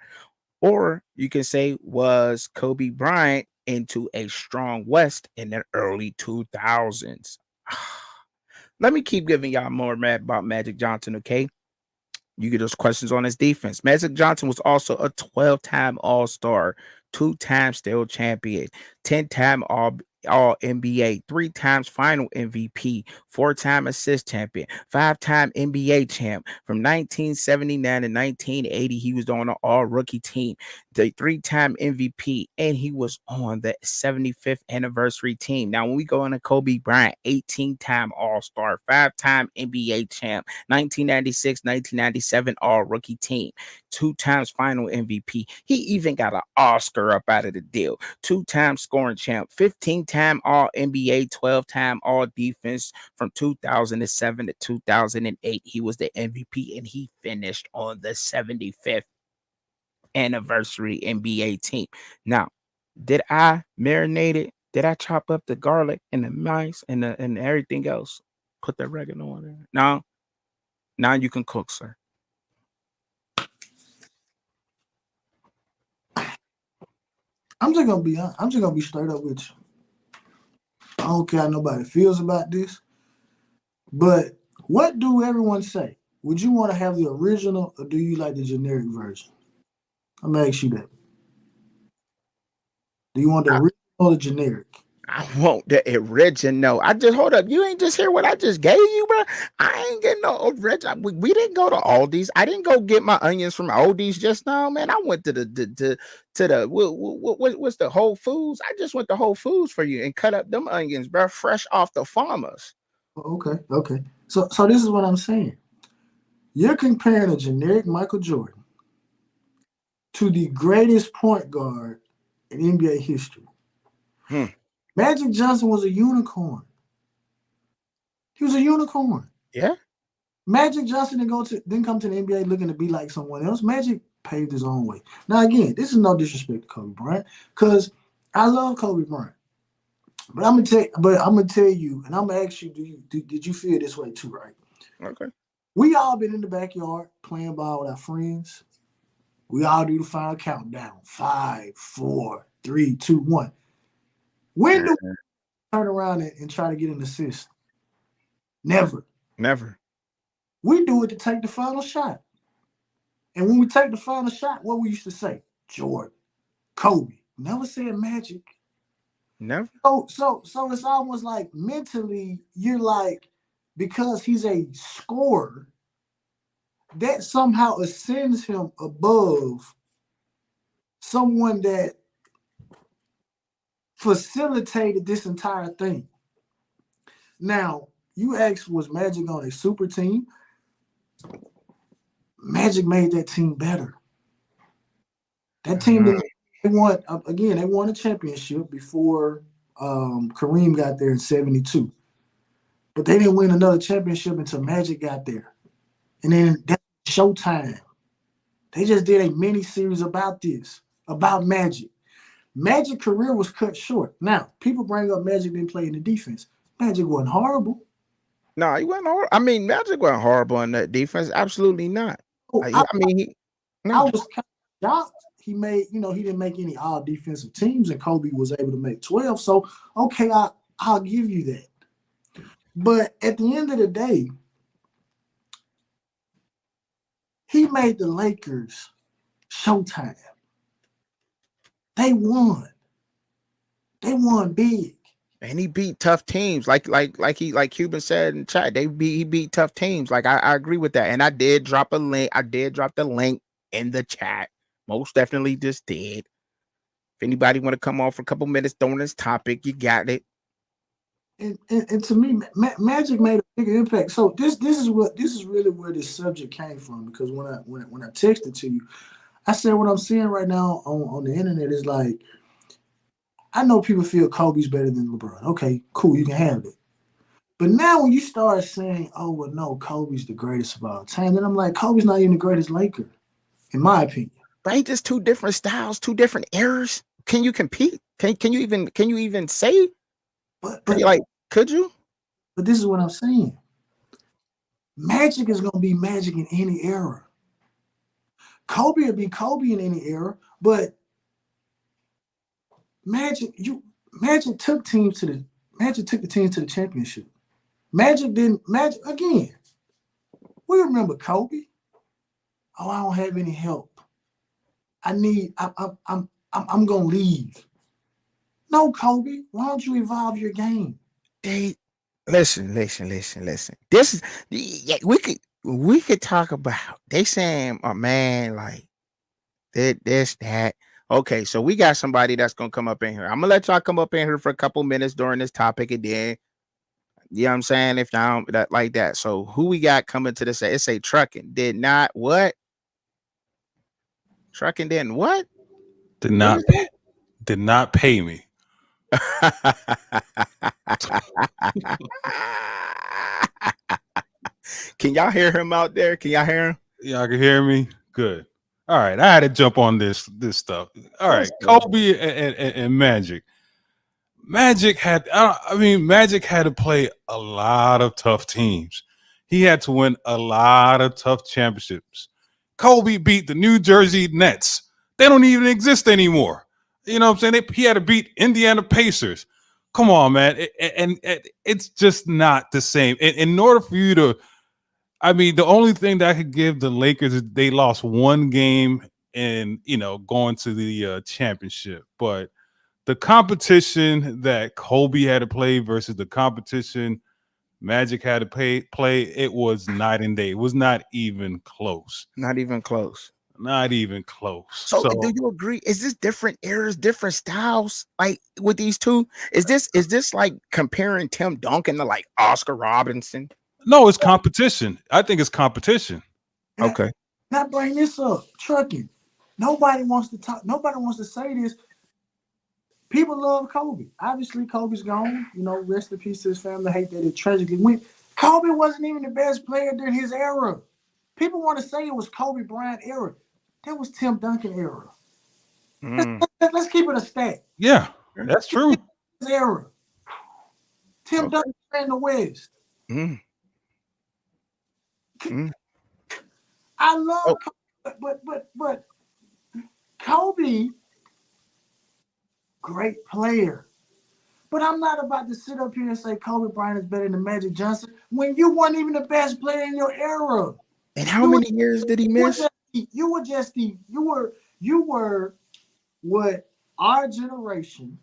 Or you can say, was Kobe Bryant into a strong West in the early 2000s? Let me keep giving y'all more about Magic Johnson, okay? You get those questions on his defense. Magic Johnson was also a 12-time All-Star, 2-time Steal champion, 10-time All NBA, 3 times Final MVP, 4-time assist champion, 5-time NBA champ. From 1979 to 1980, he was on an All Rookie team, the 3-time MVP, and he was on the 75th anniversary team. Now, when we go into Kobe Bryant, 18-time All-Star, 5-time NBA champ, 1996, 1997 All Rookie team, 2 times Final MVP. He even got an Oscar up out of the deal. 2-time scoring champ, 15-time All NBA, 12-time All Defense from 2007 to 2008. He was the MVP and he finished on the 75th anniversary NBA team. Now, did I marinate it? Did I chop up the garlic and the mice and everything else? Put the oregano on there? No. Now you can cook, sir. I'm just gonna be straight up with you. I don't care how nobody feels about this, but what do everyone say? Would you want to have the original or do you like the generic version? I'm gonna ask you that. Do you want the original or the generic? I want the original. Hold up. You ain't just hear what I just gave you, bro. I ain't getting no original. We didn't go to Aldi's. I didn't go get my onions from Aldi's just now, man. I went to the what's the Whole Foods. I just went to Whole Foods for you and cut up them onions, bro, fresh off the farmers. Okay. So this is what I'm saying. You're comparing a generic Michael Jordan to the greatest point guard in NBA history. Hmm. Magic Johnson was a unicorn. He was a unicorn. Yeah. Magic Johnson didn't come to the NBA looking to be like someone else. Magic paved his own way. Now again, this is no disrespect to Kobe Bryant, because I love Kobe Bryant. But I'm gonna tell you, and I'm gonna ask you, did you feel this way too, right? Okay. We all been in the backyard playing ball with our friends. We all do the final countdown. 5, 4, 3, 2, 1. When do we turn around and try to get an assist? Never. Never. We do it to take the final shot. And when we take the final shot, what we used to say? Jordan, Kobe. Never said Magic. Never. So it's almost like mentally you're like, because he's a scorer, that somehow ascends him above someone that facilitated this entire thing. Now, you asked, was Magic on a super team? Magic made that team better. That team, they won a championship before Kareem got there in 72. But they didn't win another championship until Magic got there. And then that's Showtime. They just did a mini series about this, about Magic. Magic's career was cut short. Now, people bring up Magic didn't play in the defense. Magic wasn't horrible. No, he wasn't horrible. I mean, Magic wasn't horrible in that defense. Absolutely not. I was kind of shocked. He didn't make any all defensive teams, and Kobe was able to make 12. So, okay, I'll give you that. But at the end of the day, he made the Lakers Showtime. They won. They won big. And he beat tough teams. Like Cuban said in chat, he beat tough teams. Like I agree with that. And I did drop a link. I did drop the link in the chat. Most definitely just did. If anybody want to come on for a couple minutes during this topic, you got it. And to me, Magic made a bigger impact. So this is really where this subject came from. Because when I texted to you, I said what I'm seeing right now on the internet is like, I know people feel Kobe's better than LeBron. Okay, cool, you can have it. But now when you start saying, oh, well, no, Kobe's the greatest of all time, then I'm like, Kobe's not even the greatest Laker, in my opinion. Right? Just two different styles, two different eras. Can you compete? Can you even say? But like, could you? But this is what I'm saying. Magic is gonna be Magic in any era. Kobe will be Kobe in any era, but Magic took the team to the championship. Magic again. We remember Kobe. Oh, I don't have any help. I'm gonna leave. No, Kobe, why don't you evolve your game? Listen. This is we could talk about. They saying, oh man, like that. Okay, so we got somebody that's gonna come up in here. I'm gonna let y'all come up in here for a couple minutes during this topic, and then you know what I'm saying? If not that like that. So who we got coming to this? It say Trucking did not what? Trucking didn't what? Did not pay me. Can y'all hear him out there? Can y'all hear him? Y'all can hear me? Good. All right. I had to jump on this stuff. All right. Kobe and Magic. Magic had to play a lot of tough teams. He had to win a lot of tough championships. Kobe beat the New Jersey Nets. They don't even exist anymore. You know what I'm saying? He had to beat Indiana Pacers. Come on, man. And it's just not the same. In order for you to, the only thing that I could give the Lakers is they lost one game and, going to the championship. But the competition that Kobe had to play versus the competition Magic had to play, it was night and day. It was not even close. Not even close. Not even close. So do you agree? Is this different eras, different styles? Like with these two? Is this like comparing Tim Duncan to like Oscar Robertson? No, it's competition. I think it's competition. Okay. Not bring this up. Trucking. Nobody wants to talk. Nobody wants to say this. People love Kobe. Obviously, Kobe's gone. You know, rest in peace to his family. Hate that it tragically went. Kobe wasn't even the best player during his era. People want to say it was Kobe Bryant era. That was Tim Duncan era. Let's keep it a stat. Yeah, that's true. His era. Tim Duncan in the West. I love Kobe, but Kobe, great player. But I'm not about to sit up here and say Kobe Bryant is better than Magic Johnson when you weren't even the best player in your era. And how many years did he miss? You were what our generation,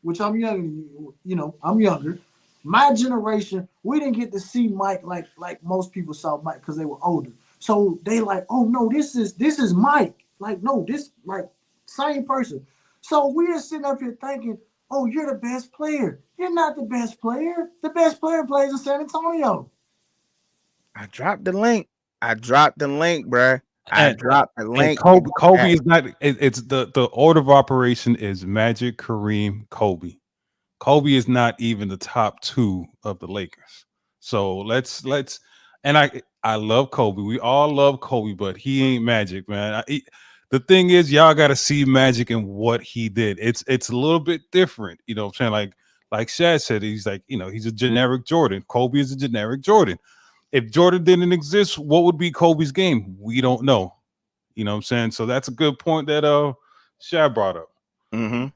which I'm younger than you, you know, I'm younger. My generation, we didn't get to see Mike like most people saw Mike because they were older. So they like, oh no, this is Mike. Like, no, this like same person. So we're sitting up here thinking, oh, you're the best player. You're not the best player. The best player plays in San Antonio. I dropped the link, bruh. I dropped the link. Kobe is not. It's the order of operation is Magic, Kareem, Kobe. Kobe is not even the top two of the Lakers. So let's and I love Kobe. We all love Kobe, but he ain't Magic, man. The thing is, y'all got to see Magic and what he did. It's a little bit different, you know what I'm saying? Like Shad said, he's like, you know, he's a generic Jordan. Kobe is a generic Jordan. If Jordan didn't exist, what would be Kobe's game? We don't know. You know what I'm saying? So that's a good point that Shad brought up. I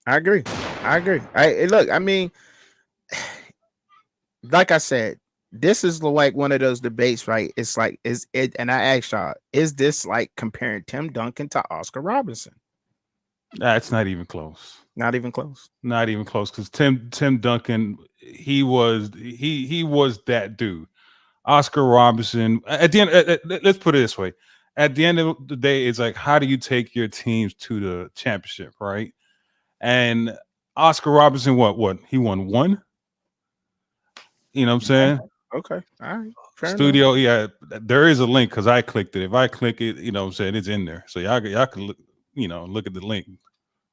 agree. Look, I mean, like I said, this is like one of those debates, right? It's like, is it, and I asked y'all, is this like comparing Tim Duncan to Oscar Robertson? That's not even close. Not even close. Not even close. Because Tim Duncan, he was that dude. Oscar Robertson. At the end, let's put it this way: at the end of the day, it's like, how do you take your teams to the championship, right? And Oscar Robertson, what? He won one. You know what I'm saying? Okay. All right. Studio, yeah. There is a link because I clicked it. If I click it, you know what I'm saying, it's in there. So y'all can look, you know, look at the link.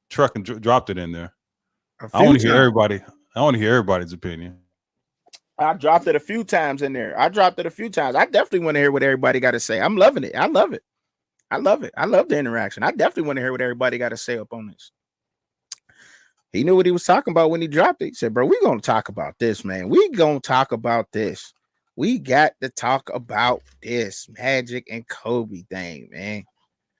Truck and dropped it in there. I want to hear everybody. I want to hear everybody's opinion. I dropped it a few times in there. I definitely want to hear what everybody got to say. I'm loving it. I love it. I love the interaction. I definitely want to hear what everybody got to say up on this. He knew what he was talking about when he dropped it. He said, bro, we're going to talk about this, man. We going to talk about this. We got to talk about this Magic and Kobe thing, man.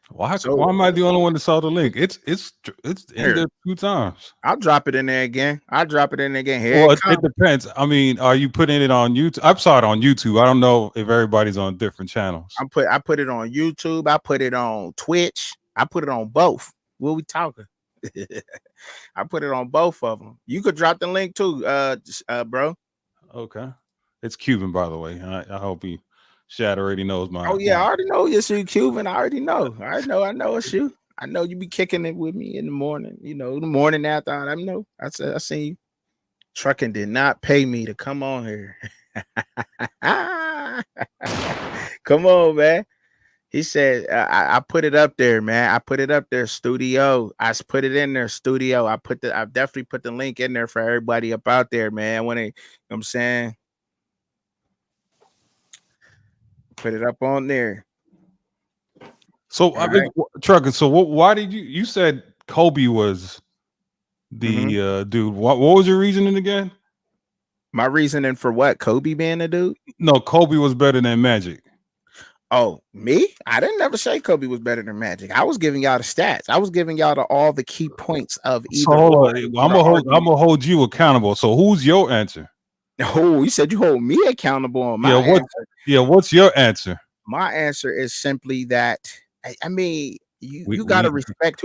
Why am I the only one that saw the link? It's in there 2 times. I'll drop it in there again. Here well, it depends. I mean, are you putting it on YouTube? I saw it on YouTube. I don't know if everybody's on different channels. I put it on YouTube. I put it on Twitch. I put it on both. What we talking? I put it on both of them. You could drop the link too, bro. Okay. It's Cuban, by the way. I hope Shad already knows my. Oh yeah, I already know it's you, Cuban. I already know. I know it's you. I know you be kicking it with me in the morning. You know, the morning after. I know. I seen you. Trucking did not pay me to come on here. Come on, man. He said, I put it up there, man. I put it up there, studio. I put it in there, studio. I definitely put the link in there for everybody up out there, man. When you know what I'm saying, put it up on there. So I mean, Trucker. So why did you said Kobe was the dude? What was your reasoning again? My reasoning for what? Kobe being a dude? No, Kobe was better than Magic. Oh, me? I didn't never say Kobe was better than Magic. I was giving y'all the stats. I was giving y'all all the key points of either. So I'm gonna hold you accountable. So who's your answer? Oh, you said you hold me accountable on my answer. What's your answer? My answer is simply that I mean you gotta respect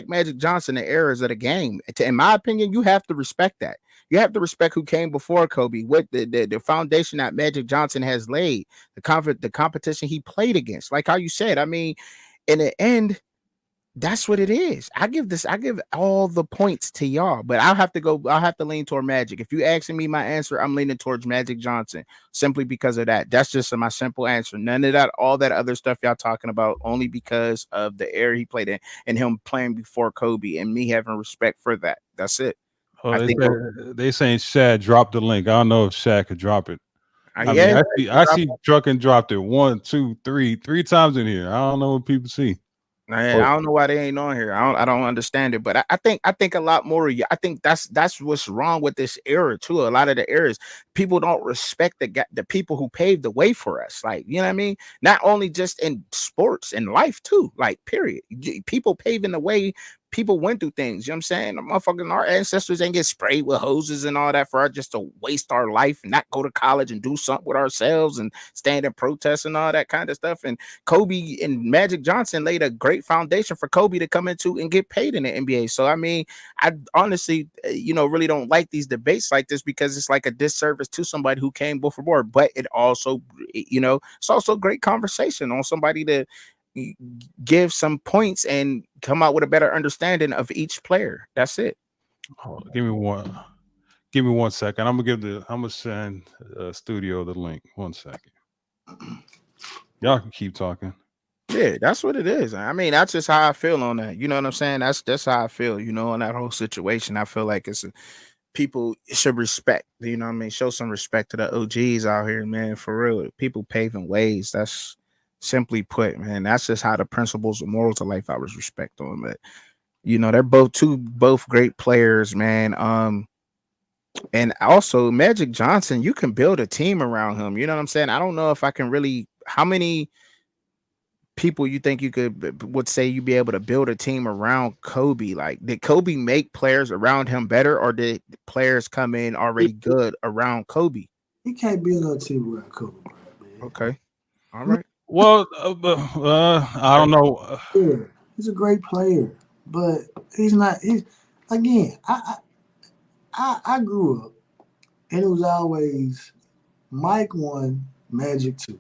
Magic Johnson, the eras of the game. In my opinion, you have to respect that. You have to respect who came before Kobe, what the foundation that Magic Johnson has laid, the competition he played against. Like how you said, I mean, in the end, That's what it is. I give all the points to y'all, but I'll have to lean toward Magic. If you asking me my answer, I'm leaning towards Magic Johnson simply because of that. That's just my simple answer. None of that, all that other stuff y'all talking about, only because of the era he played in and him playing before Kobe and me having respect for that. That's it. Oh, I think, they saying Shad dropped the link. I don't know if Shad could drop it. I yeah, mean, I see Truckin dropped it 1, 2, 3 times in here. I don't know what people see. Man, I don't know why they ain't on here. I don't understand it, but I think a lot more. I think that's what's wrong with this era too. A lot of the eras, people don't respect the people who paved the way for us. Like, you know what I mean? Not only just in sports, in life too. Like, period. People paving the way. People went through things. You know what I'm saying? Motherfucking our ancestors ain't get sprayed with hoses and all that for us just to waste our life and not go to college and do something with ourselves and stand in protests and all that kind of stuff. And Kobe and Magic Johnson laid a great foundation for Kobe to come into and get paid in the NBA. So, I mean, I honestly, really don't like these debates like this because it's like a disservice to somebody who came before. But it also, it's also great conversation on somebody to give some points and come out with a better understanding of each player. That's it. Oh, give me 1 second. I'm gonna send studio the link. 1 second. Y'all can keep talking. Yeah, that's what it is. I mean, that's just how I feel on that. You know what I'm saying? That's how I feel, on that whole situation. I feel like people should respect, you know what I mean? Show some respect to the OGs out here, man, for real. People paving ways. That's simply put, man. That's just how the principles and morals of life I was respect on. But they're both great players, man. And also Magic Johnson, you can build a team around him. You know what I'm saying? I don't know if I can really. How many people you think you would say you'd be able to build a team around Kobe? Like, did Kobe make players around him better, or did players come in already good around Kobe? He can't build a team around Kobe, man. Okay, all right. Well, I don't know. He's a great player, but he's not. Again, I grew up, and it was always Mike 1, Magic 2.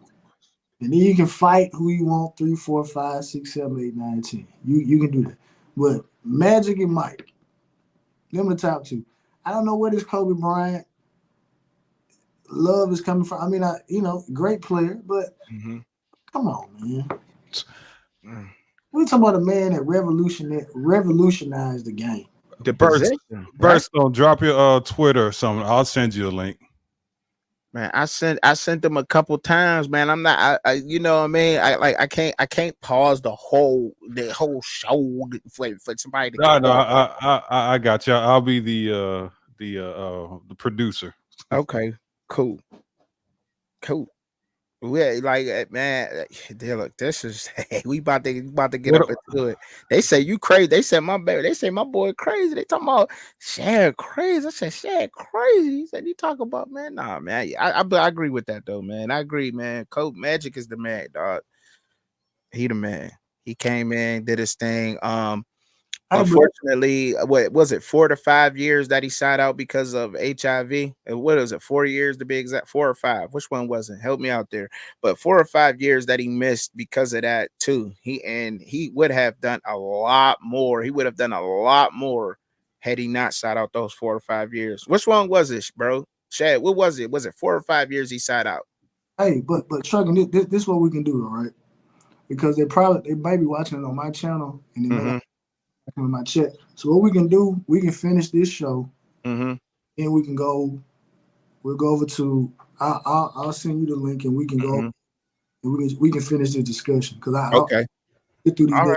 And then you can fight who you want, 3, 4, 5, 6, 7, 8, 9, 10. You can do that. But Magic and Mike, them the top 2. I don't know where this Kobe Bryant love is coming from. I mean, great player, but come on, man. We're talking about a man that revolutionized the game. The position. Burst, drop your Twitter or something. I'll send you a link. Man, I sent them a couple times, man. I'm not, you know what I mean? I can't pause the whole show for somebody to. No, I got you. I'll be the producer. Okay, cool. Yeah, like, man, look, this is we about to get up into it. They say you crazy. They say my boy crazy. They talking about Shad crazy. I said Shad crazy. He said, you talk about, man. Nah, man. I agree with that though, man. I agree, man. Kobe Magic is the man, dog. He the man. He came in, did his thing. Unfortunately, what was it, 4 to 5 years that he sat out because of HIV? What is it, 4 years to be exact? 4 or 5? Which one was it? Help me out there. But 4 or 5 years that he missed because of that too. He would have done a lot more. He would have done a lot more had he not sat out those 4 or 5 years. Which one was it, bro? Shad, what was it? Was it 4 or 5 years he sat out? Hey, but Truckin, this is what we can do, all right? Because they might be watching it on my channel and they may in my chat. So what we can do, we can finish this show, and we can go. We'll go over to. I'll send you the link, and we can go, and we can finish the discussion because I'll get through these.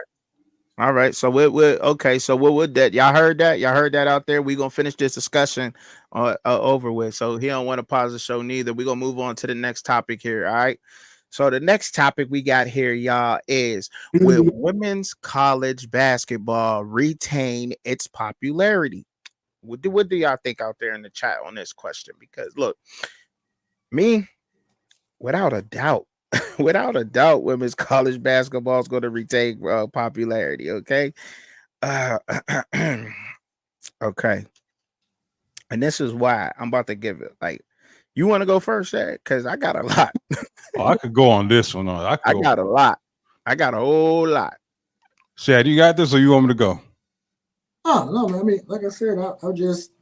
All right. So okay. So what would that? Y'all heard that? Y'all heard that out there? We gonna finish this discussion over with. So he don't want to pause the show neither. We gonna move on to the next topic here. All right. So the next topic we got here, y'all, is will women's college basketball retain its popularity? What do y'all think out there in the chat on this question? Because look, me, without a doubt, women's college basketball is going to retain popularity. Okay. Okay. And this is why I'm about to give it. Like, you want to go first, Shad? Because I got a lot. I could go on this one. I got a lot. I got a whole lot. Shad, you got this, or you want me to go? Oh no, man. I mean, like I said, I just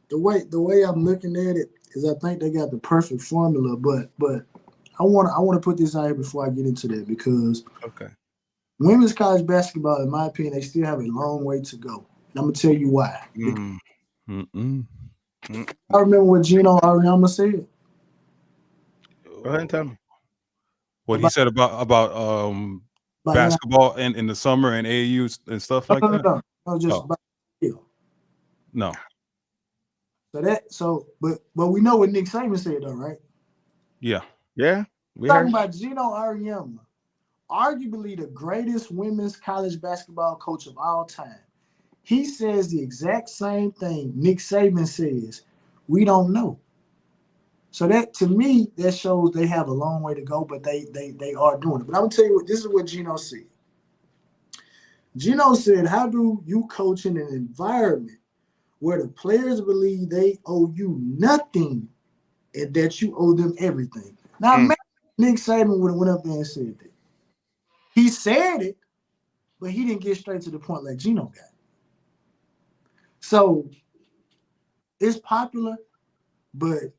the way I'm looking at it is I think they got the perfect formula, but I want to put this out here before I get into that because Okay. women's college basketball, in my opinion, they still have a long way to go. And I'm gonna tell you why. Mm. Mm-mm. I remember what Gino Auriemma said Go ahead and tell me. What he about, said about about basketball in the summer and AAU and stuff no, like no, no, that. no, no, just Oh about no, but we know what Nick Saban said though, right? yeah, Yeah, we Talking heard. about Gino Auriemma, arguably the greatest women's college basketball coach of all time. He says the exact same thing Nick Saban says. We don't know. So that to me, that shows they have a long way to go, but they are doing it. But I'm gonna tell you what this is what Gino said. Gino said, how do you coach in an environment where the players believe they owe you nothing and that you owe them everything? Now, Mm. maybe Nick Saban would have went up there and said that. He said it, but he didn't get straight to the point like Gino got. So it's popular, but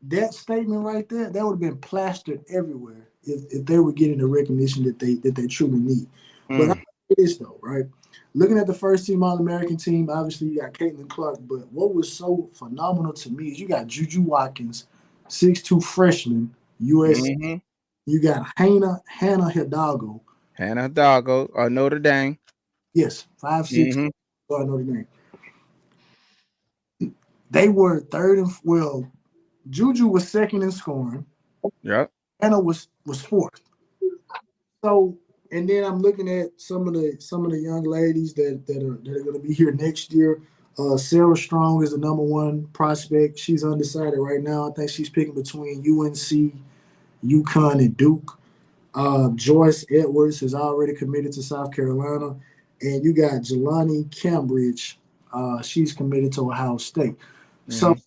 that statement right there, that would have been plastered everywhere if they were getting the recognition that they truly need. But I Mm. say this though, right? Looking at the first team All-American team, obviously you got Caitlin Clark, but what was so phenomenal to me is you got Juju Watkins, 6'2" freshman, USC. Mm-hmm. You got Hannah Hidalgo. Hannah Doggo or Notre Dame. Yes, 5'6", Mm-hmm. I know the name. They were third and Juju was second in scoring. Yep. Hannah was fourth. So, and then I'm looking at some of the young ladies that are going to be here next year. Sarah Strong is the number one prospect. She's undecided right now. I think she's picking between UNC, UConn, and Duke. Joyce Edwards is already committed to South Carolina, and you got Jelani Cambridge. She's committed to Ohio State. So Mm-hmm.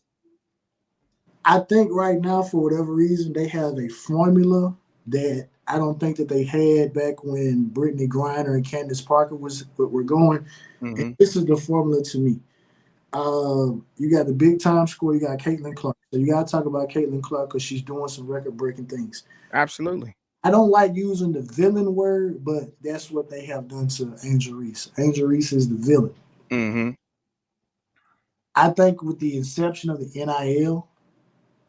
I think right now, for whatever reason, they have a formula that I don't think that they had back when Brittany Griner and Candace Parker were going. And Mm-hmm. this is the formula to me. You got the big time score. You got Caitlin Clark. So you got to talk about Caitlin Clark because she's doing some record breaking things. Absolutely. I don't like using the villain word, but that's what they have done to Angel Reese. Angel Reese is the villain. Mm-hmm. I think with the inception of the NIL,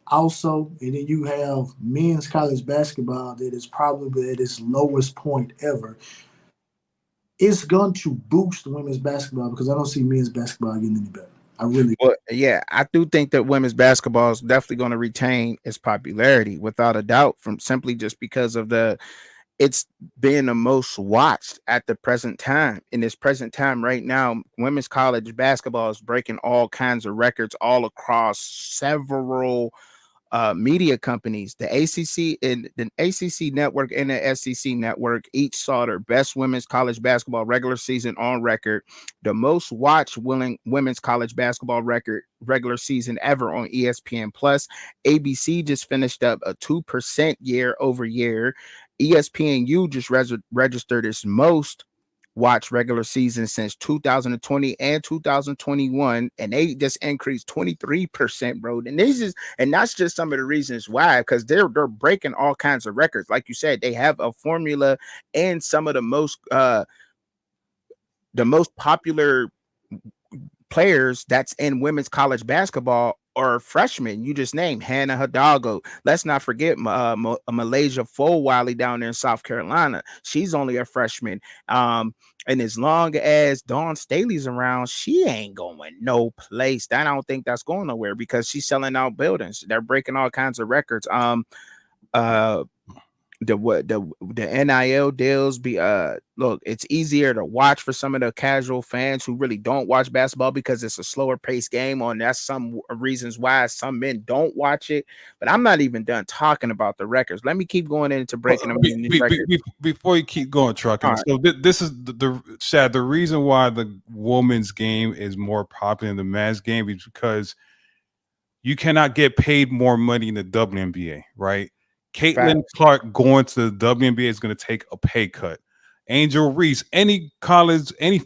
also, and then you have men's college basketball that is probably at its lowest point ever. It's going to boost women's basketball because I don't see men's basketball getting any better. I really. Well, yeah, I do think that women's basketball is definitely going to retain its popularity without a doubt, from simply just because of it's being the most watched at the present time. In this present time right now, women's college basketball is breaking all kinds of records all across several media companies. The ACC network and the SEC network each saw their best women's college basketball regular season on record, the most watched women's college basketball regular season ever on ESPN Plus. ABC just finished up a 2% year over year. ESPNU just registered its most watch regular season since 2020 and 2021, and they just increased 23%, bro. And that's just some of the reasons why, because they're breaking all kinds of records. Like you said, they have a formula, and some of the most popular players that's in women's college basketball are freshmen. You just named Hannah Hidalgo. Let's not forget Malaysia Fulwiley down there in South Carolina. She's only a freshman. And as long as Dawn Staley's around, she ain't going no place. I don't think that's going nowhere because she's selling out buildings. They're breaking all kinds of records. The NIL deals look, it's easier to watch for some of the casual fans who really don't watch basketball because it's a slower paced game, and that's some reasons why some men don't watch it. But I'm not even done talking about the records. Let me keep going into breaking them in these records. Before you keep going, Trucking. Right. So this is Shad, the reason why the women's game is more popular than the men's game is because you cannot get paid more money in the WNBA, right? Caitlin Clark going to the WNBA is going to take a pay cut. Angel Reese, any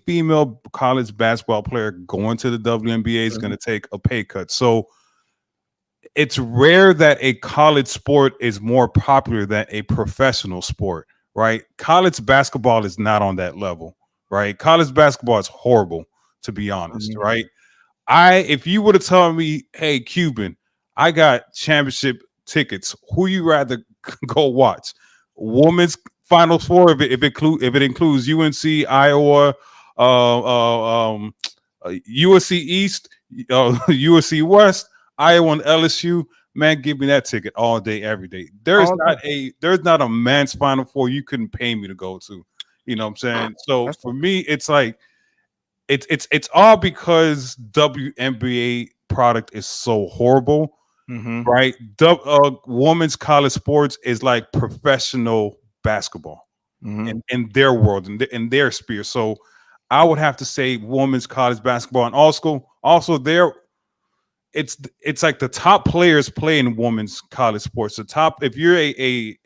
female college basketball player going to the WNBA is going to take a pay cut. So it's rare that a college sport is more popular than a professional sport, right? College basketball is not on that level, right? College basketball is horrible, to be honest, right? If you would have told me, hey, Cuban, I got championship tickets, who you rather go watch? Women's Final Four, if it includes UNC, Iowa, USC East, USC West, Iowa, and LSU. Man, give me that ticket all day, every day. There's not a men's Final Four you couldn't pay me to go to. You know what I'm saying? So for me, it's like it's all because WNBA product is so horrible, right? Women's college sports is like professional basketball in their world, in their sphere. So I would have to say women's college basketball, and also there. It's like the top players play in women's college sports. The top, if you're a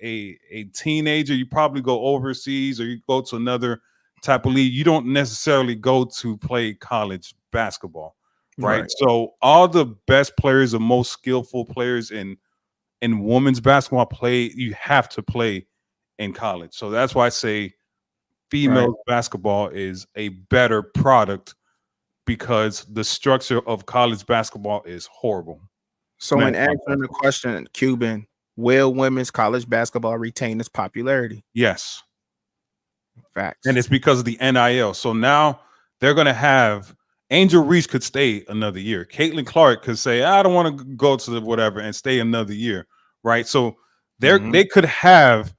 teenager, you probably go overseas or you go to another type of league. You don't necessarily go to play college basketball, right? So all the best players, the most skillful players in women's basketball you have to play in college. So that's why I say female basketball is a better product, because the structure of college basketball is horrible. So in answering the question, Cuban, will women's college basketball retain its popularity? Yes. Facts. And it's because of the NIL. So now they're going to have Angel Reese could stay another year. Caitlin Clark could say, I don't want to go to the whatever and stay another year, right? So they could have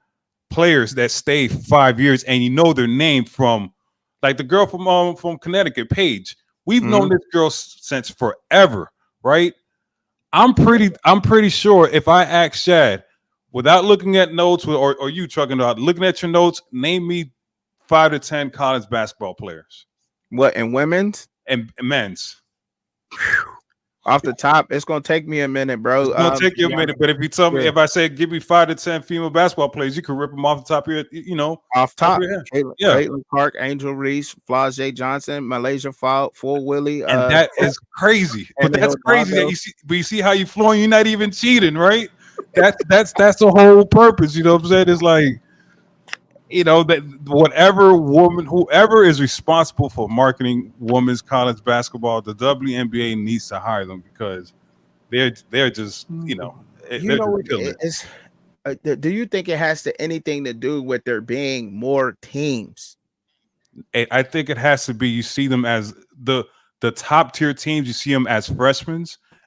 players that stay 5 years, and you know their name from, like the girl from Connecticut, Paige. We've known this girl since forever, right? I'm pretty sure if I ask Shad, without looking at notes, or you trucking out, looking at your notes, name me 5 to 10 college basketball players. What, in women's and men's? Off the top, it's gonna take me a minute, bro. It's gonna take you a minute, but if you tell me, if I say give me 5 to 10 female basketball players, you can rip them off the top of your, off top. Caitlin Clark, Angel Reese, Flau'jae Johnson, Malaysia Fall, Full Willie, and that is crazy. But that's crazy that you see. But you see how you flowing. You're not even cheating, right? That's the whole purpose. You know what I'm saying? It's like, that whoever is responsible for marketing women's college basketball, the WNBA needs to hire them, because they're just do you think it has anything to do with there being more teams? I think it has to be. You see them as the top tier teams. You see them as freshmen,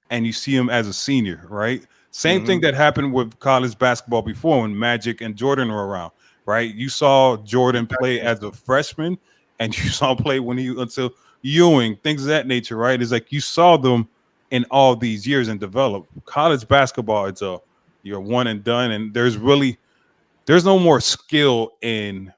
and you see them as a senior, right? Same thing that happened with college basketball before when Magic and Jordan were around. Right, you saw Jordan play as a freshman, and you saw him play until Ewing, things of that nature. Right, it's like you saw them in all these years and develop. College basketball, you're one and done, and there's no more skill in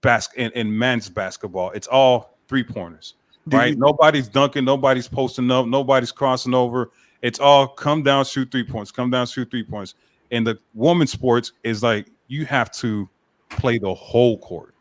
men's basketball. It's all 3-pointers, right? Nobody's dunking, nobody's posting up, nobody's crossing over. It's all come down, shoot 3 points, come down, shoot 3 points. And the women's sports is like you have to play the whole court.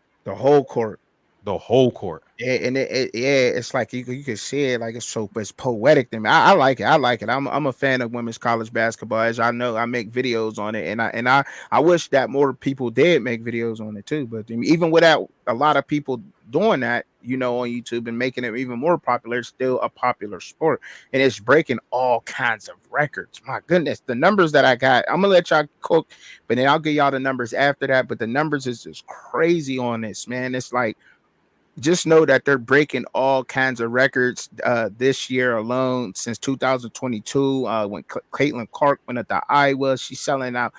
Yeah, and it's like you can see it, like it's poetic to me. I like it. I'm a fan of women's college basketball. As I know, I make videos on it, and I wish that more people did make videos on it too. But even without a lot of people doing that, on YouTube and making it even more popular, it's still a popular sport, and it's breaking all kinds of records. My goodness, the numbers that I got, I'm gonna let y'all cook, but then I'll give y'all the numbers after that. But the numbers is just crazy on this, man. It's like, just know that they're breaking all kinds of records this year alone. Since 2022, when Caitlin Clark went up to Iowa, she's selling out.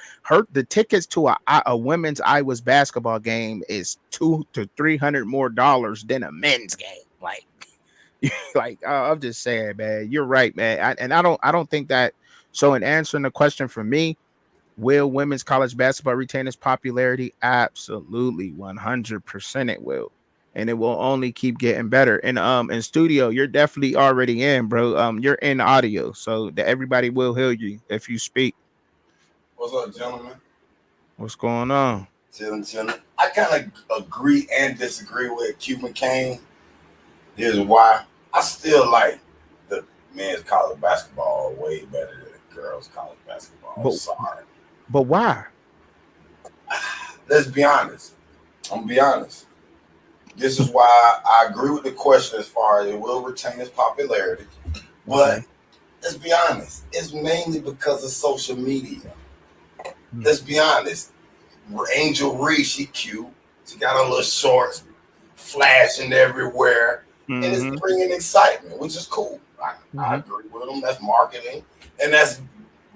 The tickets to a women's Iowa's basketball game is $200 to $300 more than a men's game. I'm just saying, man. You're right, man. I don't think that. So in answering the question for me, will women's college basketball retain its popularity? Absolutely, 100% it will. And it will only keep getting better. And in studio, you're definitely already in, bro. You're in audio, so that everybody will hear you if you speak. What's up, gentlemen? What's going on? I kind of agree and disagree with Cuban Kane. Here's why. I still like the men's college basketball way better than the girls' college basketball. I'm sorry. But why? Let's be honest. I'm gonna be honest. This is why I agree with the question as far as it will retain its popularity. But let's be honest. It's mainly because of social media. Let's be honest. Angel Reese, she cute. She got her little shorts flashing everywhere. And it's bringing excitement, which is cool. I agree with them. That's marketing. And that's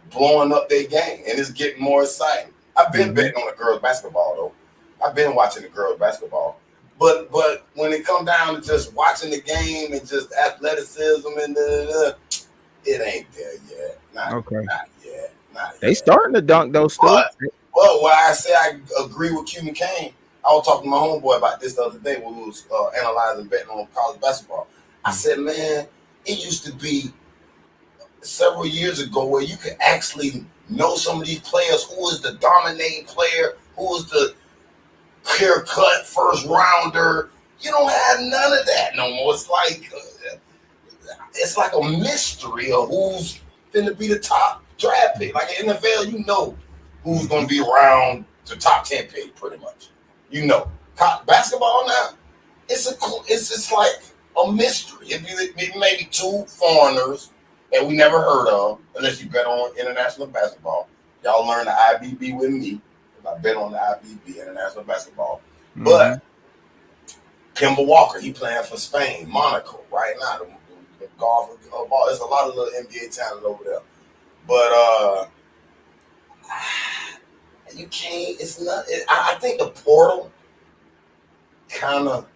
blowing up their game. And it's getting more exciting. I've been betting on the girls' basketball, though. I've been watching the girls' basketball. But when it comes down to just watching the game and just athleticism and it ain't there yet. Not yet. They starting to dunk, though, still. Well, when I say I agree with Cuban Kane, I was talking to my homeboy about this the other day when we was analyzing betting on college basketball. I said, man, it used to be several years ago where you could actually know some of these players, who is the dominating player, who is the clear-cut first rounder. You don't have none of that no more. It's like a mystery of who's going to be the top draft pick. Like in the NFL, you know who's going to be around the top 10 pick, pretty much. You know, basketball now, it's just like a mystery. It may be two foreigners that we never heard of, unless you bet on international basketball. Y'all learn the IBB with me. If I bet on the IBB, international basketball. But Kemba Walker, he playing for Spain, Monaco, right now. The golf, there's a lot of little NBA talent over there. But you can't. It's not. I think the portal kind of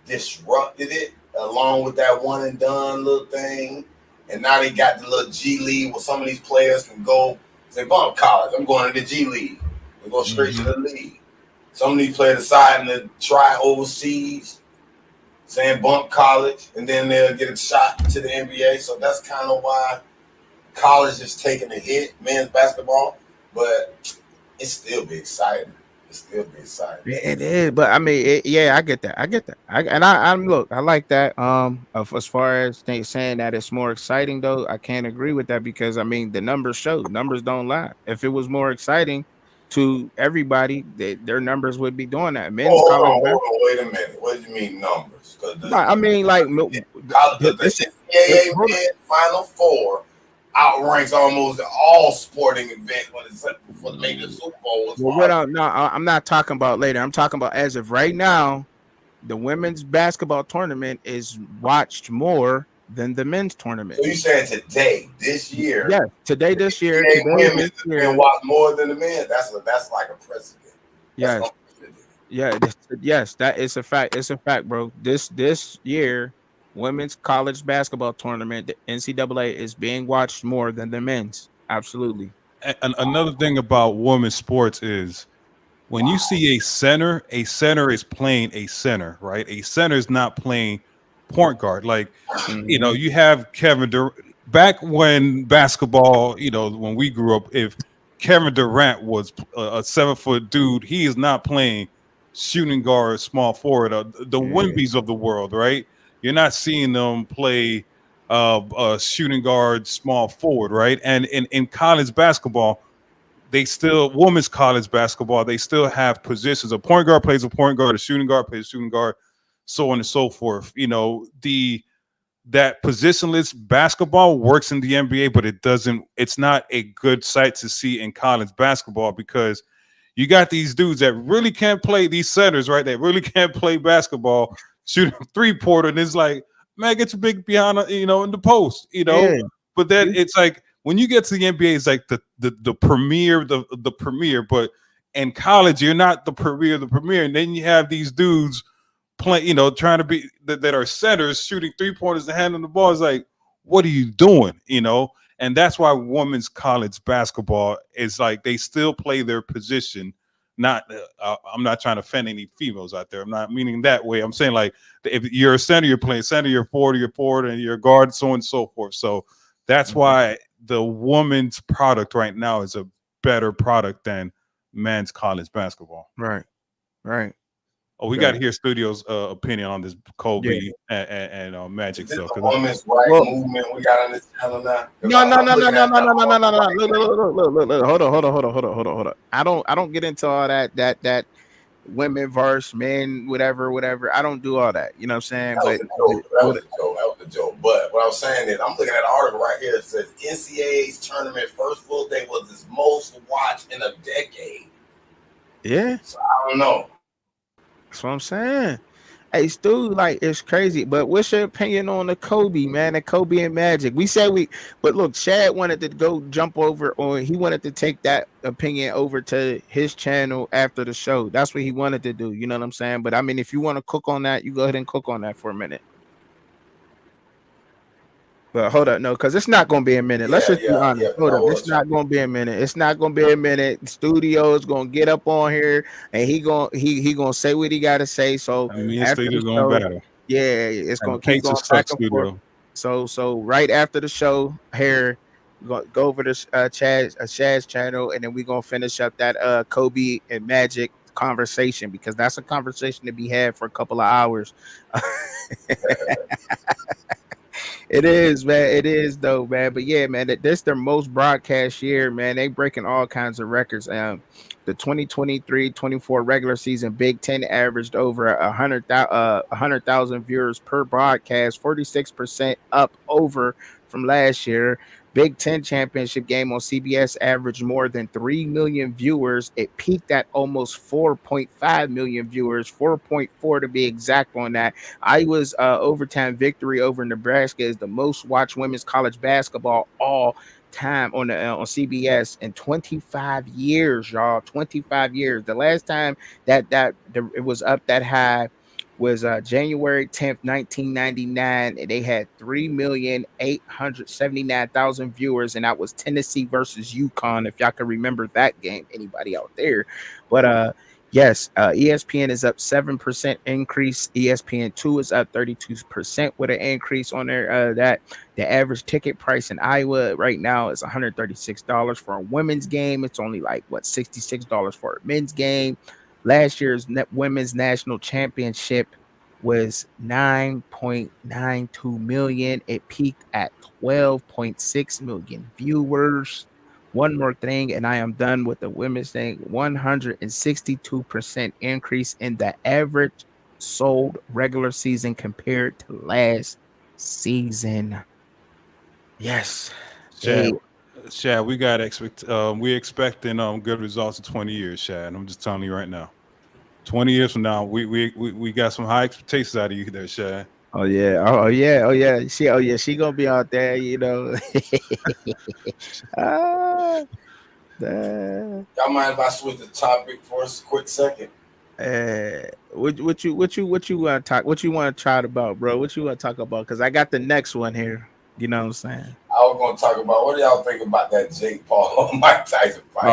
disrupted it, along with that one and done little thing. And now they got the little G League where some of these players can go say, "Bump college, I'm going to the G League," and go straight to the league. Some of these players deciding to try overseas, saying bump college, and then they'll get a shot to the NBA. So that's kind of why college is taking a hit, men's basketball, but it's still be exciting. It is, but I mean, I get that. I like that. As far as saying that it's more exciting, though, I can't agree with that because I mean, the numbers don't lie. If it was more exciting to everybody, their numbers would be doing that. Men's college basketball. Wait a minute. What do you mean numbers? I mean, like the NCAA Final Four outranks almost all sporting events when it's for maybe the Super Bowl. I'm not talking about later. I'm talking about as of right now, the women's basketball tournament is watched more than the men's tournament. So you saying today, this year? Yeah, this year. Women been watched more than the men. That's like a precedent. Yes, that is a fact. It's a fact, bro. This year, women's college basketball tournament, the NCAA is being watched more than the men's. Absolutely. And another thing about women's sports is when you see a center is playing a center, right? A center is not playing point guard. Like, you know, you have Kevin Durant. Back when basketball, you know, when we grew up, if Kevin Durant was a 7-foot dude, he is not playing shooting guard, small forward, the Wemby's of the world, right? You're not seeing them play shooting guard, small forward, right? And in college basketball, women's college basketball, they still have positions. A point guard plays a point guard, a shooting guard plays a shooting guard, so on and so forth. You know, that positionless basketball works in the NBA, but it's not a good sight to see in college basketball because you got these dudes that really can't play, these centers, right? They really can't play basketball, shoot a three-pointer, and it's like, man, get your big piano, you know, in the post, you know. Yeah. But then it's like when you get to the NBA, it's like the premier, the premier. But in college, you're not the premier, and then you have these dudes play, you know, trying to be that are centers shooting three-pointers and handling the ball. Is like, what are you doing, you know? And that's why women's college basketball is like they still play their position. Not, I'm not trying to offend any females out there. I'm not meaning that way. I'm saying like if you're a center, you're playing center, you're forward, and you're a guard, so on and so forth. So that's why the women's product right now is a better product than men's college basketball. Right. Right. Oh, we Go got to ahead. hear Studio's opinion on this Yeah. Kobe and Magic Is this stuff. the 'Cause women's right Well, movement we got on this channel now? Because no, no, I'm no, no, looking no, at no, the no, no, no, no, no. right Look. Hold on. I don't get into all that women versus men, whatever. I don't do all that. You know what I'm saying? That was But a joke. That what was a joke. That was a joke. But what I was saying is, I'm looking at an article right here that says NCAA's tournament first full day was its most watched in a decade. yeah, So I don't know. that's what I'm saying. Hey, Stu, like it's crazy. But what's your opinion on the Kobe, man? The Kobe and Magic. But look, Shad wanted to go jump over, or he wanted to take that opinion over to his channel after the show. That's what he wanted to do. You know what I'm saying? But I mean, if you want to cook on that, you go ahead and cook on that for a minute. But hold up, no, because it's not gonna be a minute. Let's just be honest. Because Hold I up, was it's trying. not gonna be a minute. It's not gonna be a minute. The studio is gonna get up on here and he gonna say what he gotta say. So me and after the Studio going show, battle. yeah, it's And the gonna keep pace going is back suck, and forth. Studio. So right after the show here, go over to Shad's channel, and then we're gonna finish up that Kobe and Magic conversation, because that's a conversation to be had for a couple of hours. It is, man. It is though, man. But yeah, man, this their most broadcast year, man. They breaking all kinds of records. The 2023-24 regular season Big Ten averaged over 100,000 viewers per broadcast, 46% up over from last year. Big Ten championship game on CBS averaged more than 3 million viewers. It peaked at almost 4.5 million viewers, 4.4 to be exact on that. Iowa's overtime victory over Nebraska is the most watched women's college basketball all time on CBS in 25 years, y'all. 25 years. The last time it was up that high was January 10th, 1999, and they had 3,879,000 viewers, and that was Tennessee versus UConn, if y'all can remember that game, anybody out there. But yes, ESPN is up 7% increase. ESPN2 is up 32% with an increase on there. That the average ticket price in Iowa right now is $136 for a women's game. It's only like what $66 for a men's game. Last year's women's national championship was 9.92 million. It peaked at 12.6 million viewers. One more thing, and I am done with the women's thing. 162% increase in the average sold regular season compared to last season. Yes. Shad, They Shad, we expecting good results in 20 years, Shad. I'm just telling you right now. 20 years from now, we got some high expectations out of you there, Shad. Oh yeah. She gonna be out there, you know. Ah, the- Y'all mind if I switch the topic for a quick second? what you want to talk? What you want to chat about, bro? What you want to talk about? Because I got the next one here. You know what I'm saying? I was going to talk about, what do y'all think about that Jake Paul Mike Tyson fight?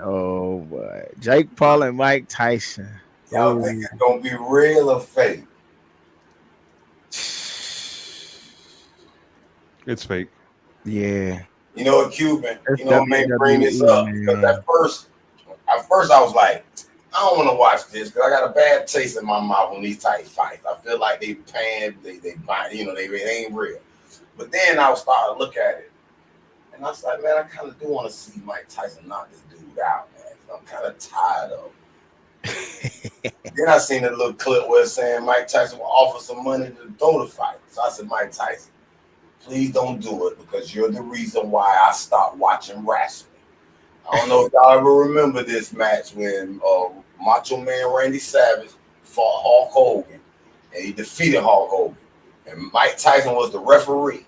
Oh boy, Jake Paul and Mike Tyson. Y'all think it's going to be real or fake? It's fake. Yeah. You know what, Cuban? It's You know what made me bring this WWE, up? Because at first I was like, I don't want to watch this because I got a bad taste in my mouth on these type fights. I feel like they buy, you know, they ain't real. But then I was starting to look at it, and I was like, man, I kind of do want to see Mike Tyson knock this dude out, man. I'm kind of tired of him. Then I seen a little clip where it's saying Mike Tyson will offer some money to throw the fight. So I said, Mike Tyson, please don't do it because you're the reason why I stopped watching wrestling. I don't know if y'all ever remember this match when Macho Man Randy Savage fought Hulk Hogan, and he defeated Hulk Hogan. And Mike Tyson was the referee.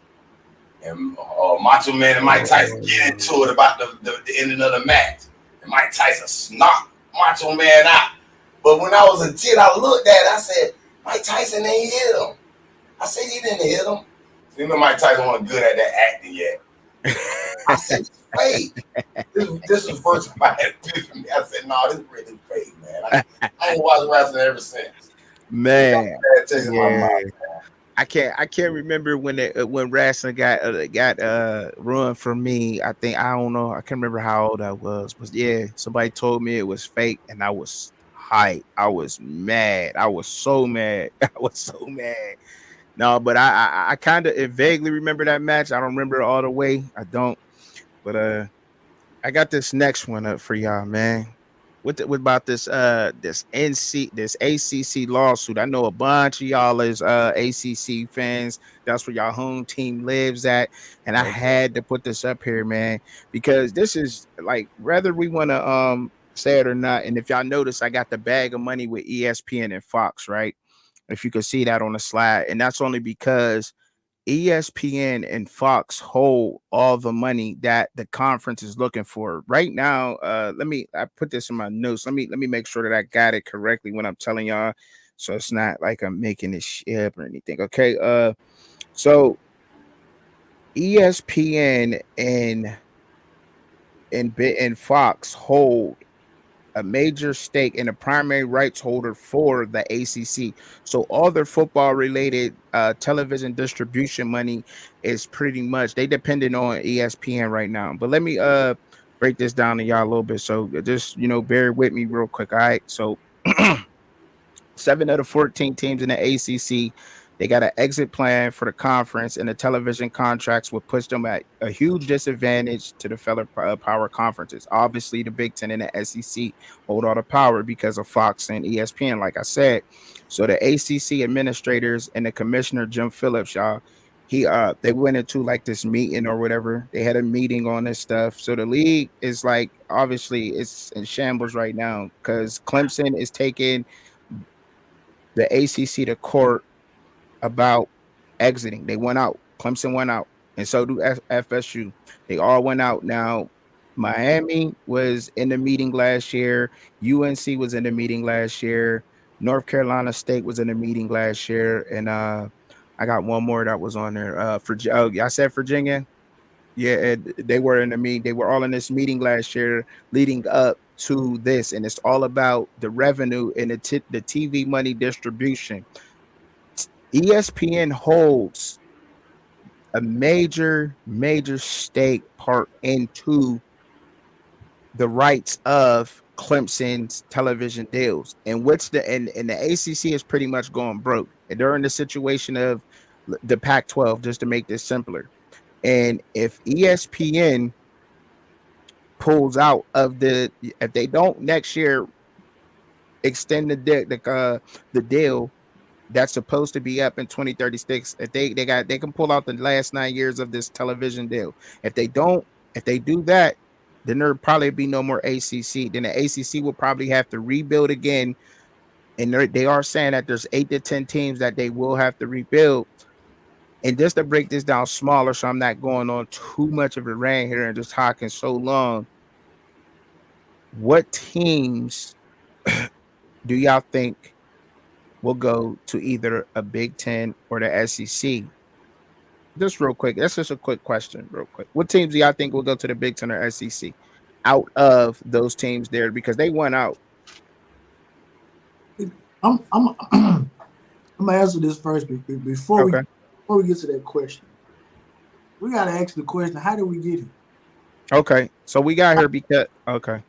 And Macho Man and Mike Tyson get into it about the ending of the match. And Mike Tyson knocked Macho Man out. But when I was a kid, I looked at it, I said, Mike Tyson ain't hit him. I said, he didn't hit him. You know, Mike Tyson wasn't good at that acting yet. I said, fake. This was first time I had epiphany. I said, no, this is really fake, man. I ain't watched wrestling ever since. Man. Yeah. I can't remember when wrestling got ruined for me. I don't know. I can't remember how old I was, but yeah, somebody told me it was fake, and I was hype. I was mad. I was so mad. I was so mad. No, but I kind of vaguely remember that match. I don't remember it all the way. I don't. But I got this next one up for y'all, man. What about this this ACC lawsuit? I know a bunch of y'all is ACC fans. That's where y'all home team lives at, and I had to put this up here, man, because this is like whether we want to say it or not. And if y'all notice, I got the bag of money with ESPN and Fox, right? If you can see that on the slide, and that's only because ESPN and Fox hold all the money that the conference is looking for right now. I put this in my notes. Let me make sure that I got it correctly when I'm telling y'all, so it's not like I'm making this shit up or anything. Okay. So ESPN and Fox hold a major stake in a primary rights holder for the ACC. So all their football related television distribution money is pretty much they dependent on ESPN right now. But let me break this down to y'all a little bit. So just bear with me real quick. All right. So 7 of the 14 teams in the ACC, they got an exit plan for the conference, and the television contracts would push them at a huge disadvantage to the fellow power conferences. Obviously, the Big Ten and the SEC hold all the power because of Fox and ESPN, like I said. So the ACC administrators and the commissioner, Jim Phillips, y'all, they went into like this meeting or whatever. They had a meeting on this stuff. So the league is like, obviously, it's in shambles right now because Clemson is taking the ACC to court about exiting. They went out. Clemson went out, and so do FSU. They all went out. Now, Miami was in the meeting last year. UNC was in the meeting last year. North Carolina State was in the meeting last year, and I got one more that was on there. I said Virginia. Yeah, they were in the meeting. They were all in this meeting last year, leading up to this, and it's all about the revenue and the TV money distribution. ESPN holds a major stake part into the rights of Clemson's television deals, and the ACC is pretty much going broke. And they're in the situation of the Pac-12, just to make this simpler. And if ESPN pulls out of if they don't next year extend the deal that's supposed to be up in 2036, if they can pull out the last 9 years of this television deal. If they do that, then there'll probably be no more ACC. Then the ACC will probably have to rebuild again. And they are saying that there's 8 to 10 teams that they will have to rebuild. And just to break this down smaller, so I'm not going on too much of a rant here and just talking so long, what teams do y'all think will go to either a Big Ten or the SEC? Just real quick. That's just a quick question, real quick. What teams do y'all think will go to the Big Ten or SEC out of those teams there? Because they went out. I'm gonna answer this first before we get to that question. We gotta ask the question: how did we get here? Okay, so we got here because why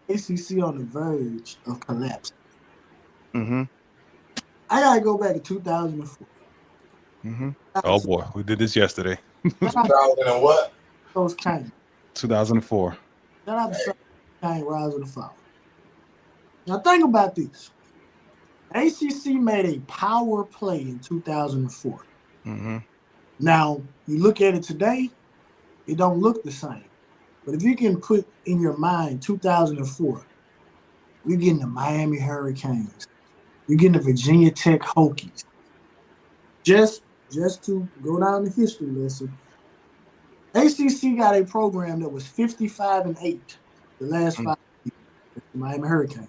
ACC on the verge of collapse? Mm-hmm. I gotta go back to 2004. Mm-hmm. Oh boy, we did this yesterday. 2000 and what? Those came. 2004. Shout out to Kane, Rise of the Fall. Now think about this. ACC made a power play in 2004. Mm-hmm. Now, you look at it today, it don't look the same. But if you can put in your mind 2004, we're getting the Miami Hurricanes. You're getting the Virginia Tech Hokies. Just to go down the history lesson, ACC got a program that was 55-8 the last 5 years. The Miami Hurricanes.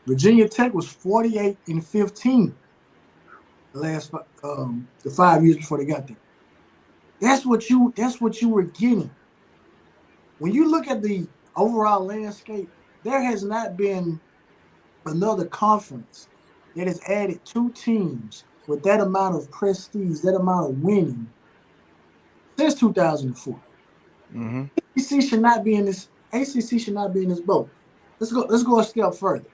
Virginia Tech was 48-15 the last the 5 years before they got there. That's what you were getting. When you look at the overall landscape, there has not been another conference that has added 2 teams with that amount of prestige, that amount of winning since 2004. Mm-hmm. ACC should not be in this boat. Let's go a step further.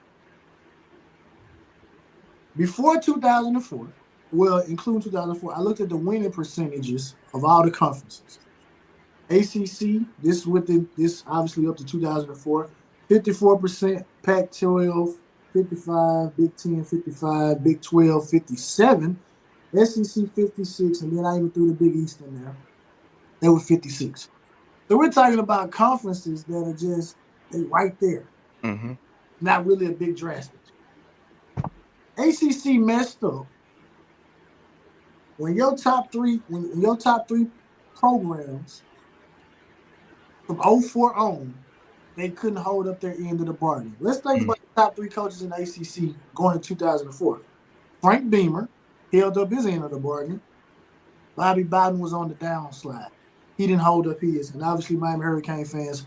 before 2004, well, including 2004, I looked at the winning percentages of all the conferences. ACC, this obviously up to 2004, 54%, Pac-12, 55, Big 10, 55, Big 12, 57, SEC 56, and then I even threw the Big East in there. They were 56. So we're talking about conferences that are just right there. Mm-hmm. Not really a big drastic. ACC messed up when your top three programs from 04 on, they couldn't hold up their end of the bargain. Let's think about the top three coaches in the ACC going to 2004. Frank Beamer held up his end of the bargain. Bobby Bowden was on the downslide. He didn't hold up his. And obviously, Miami Hurricane fans,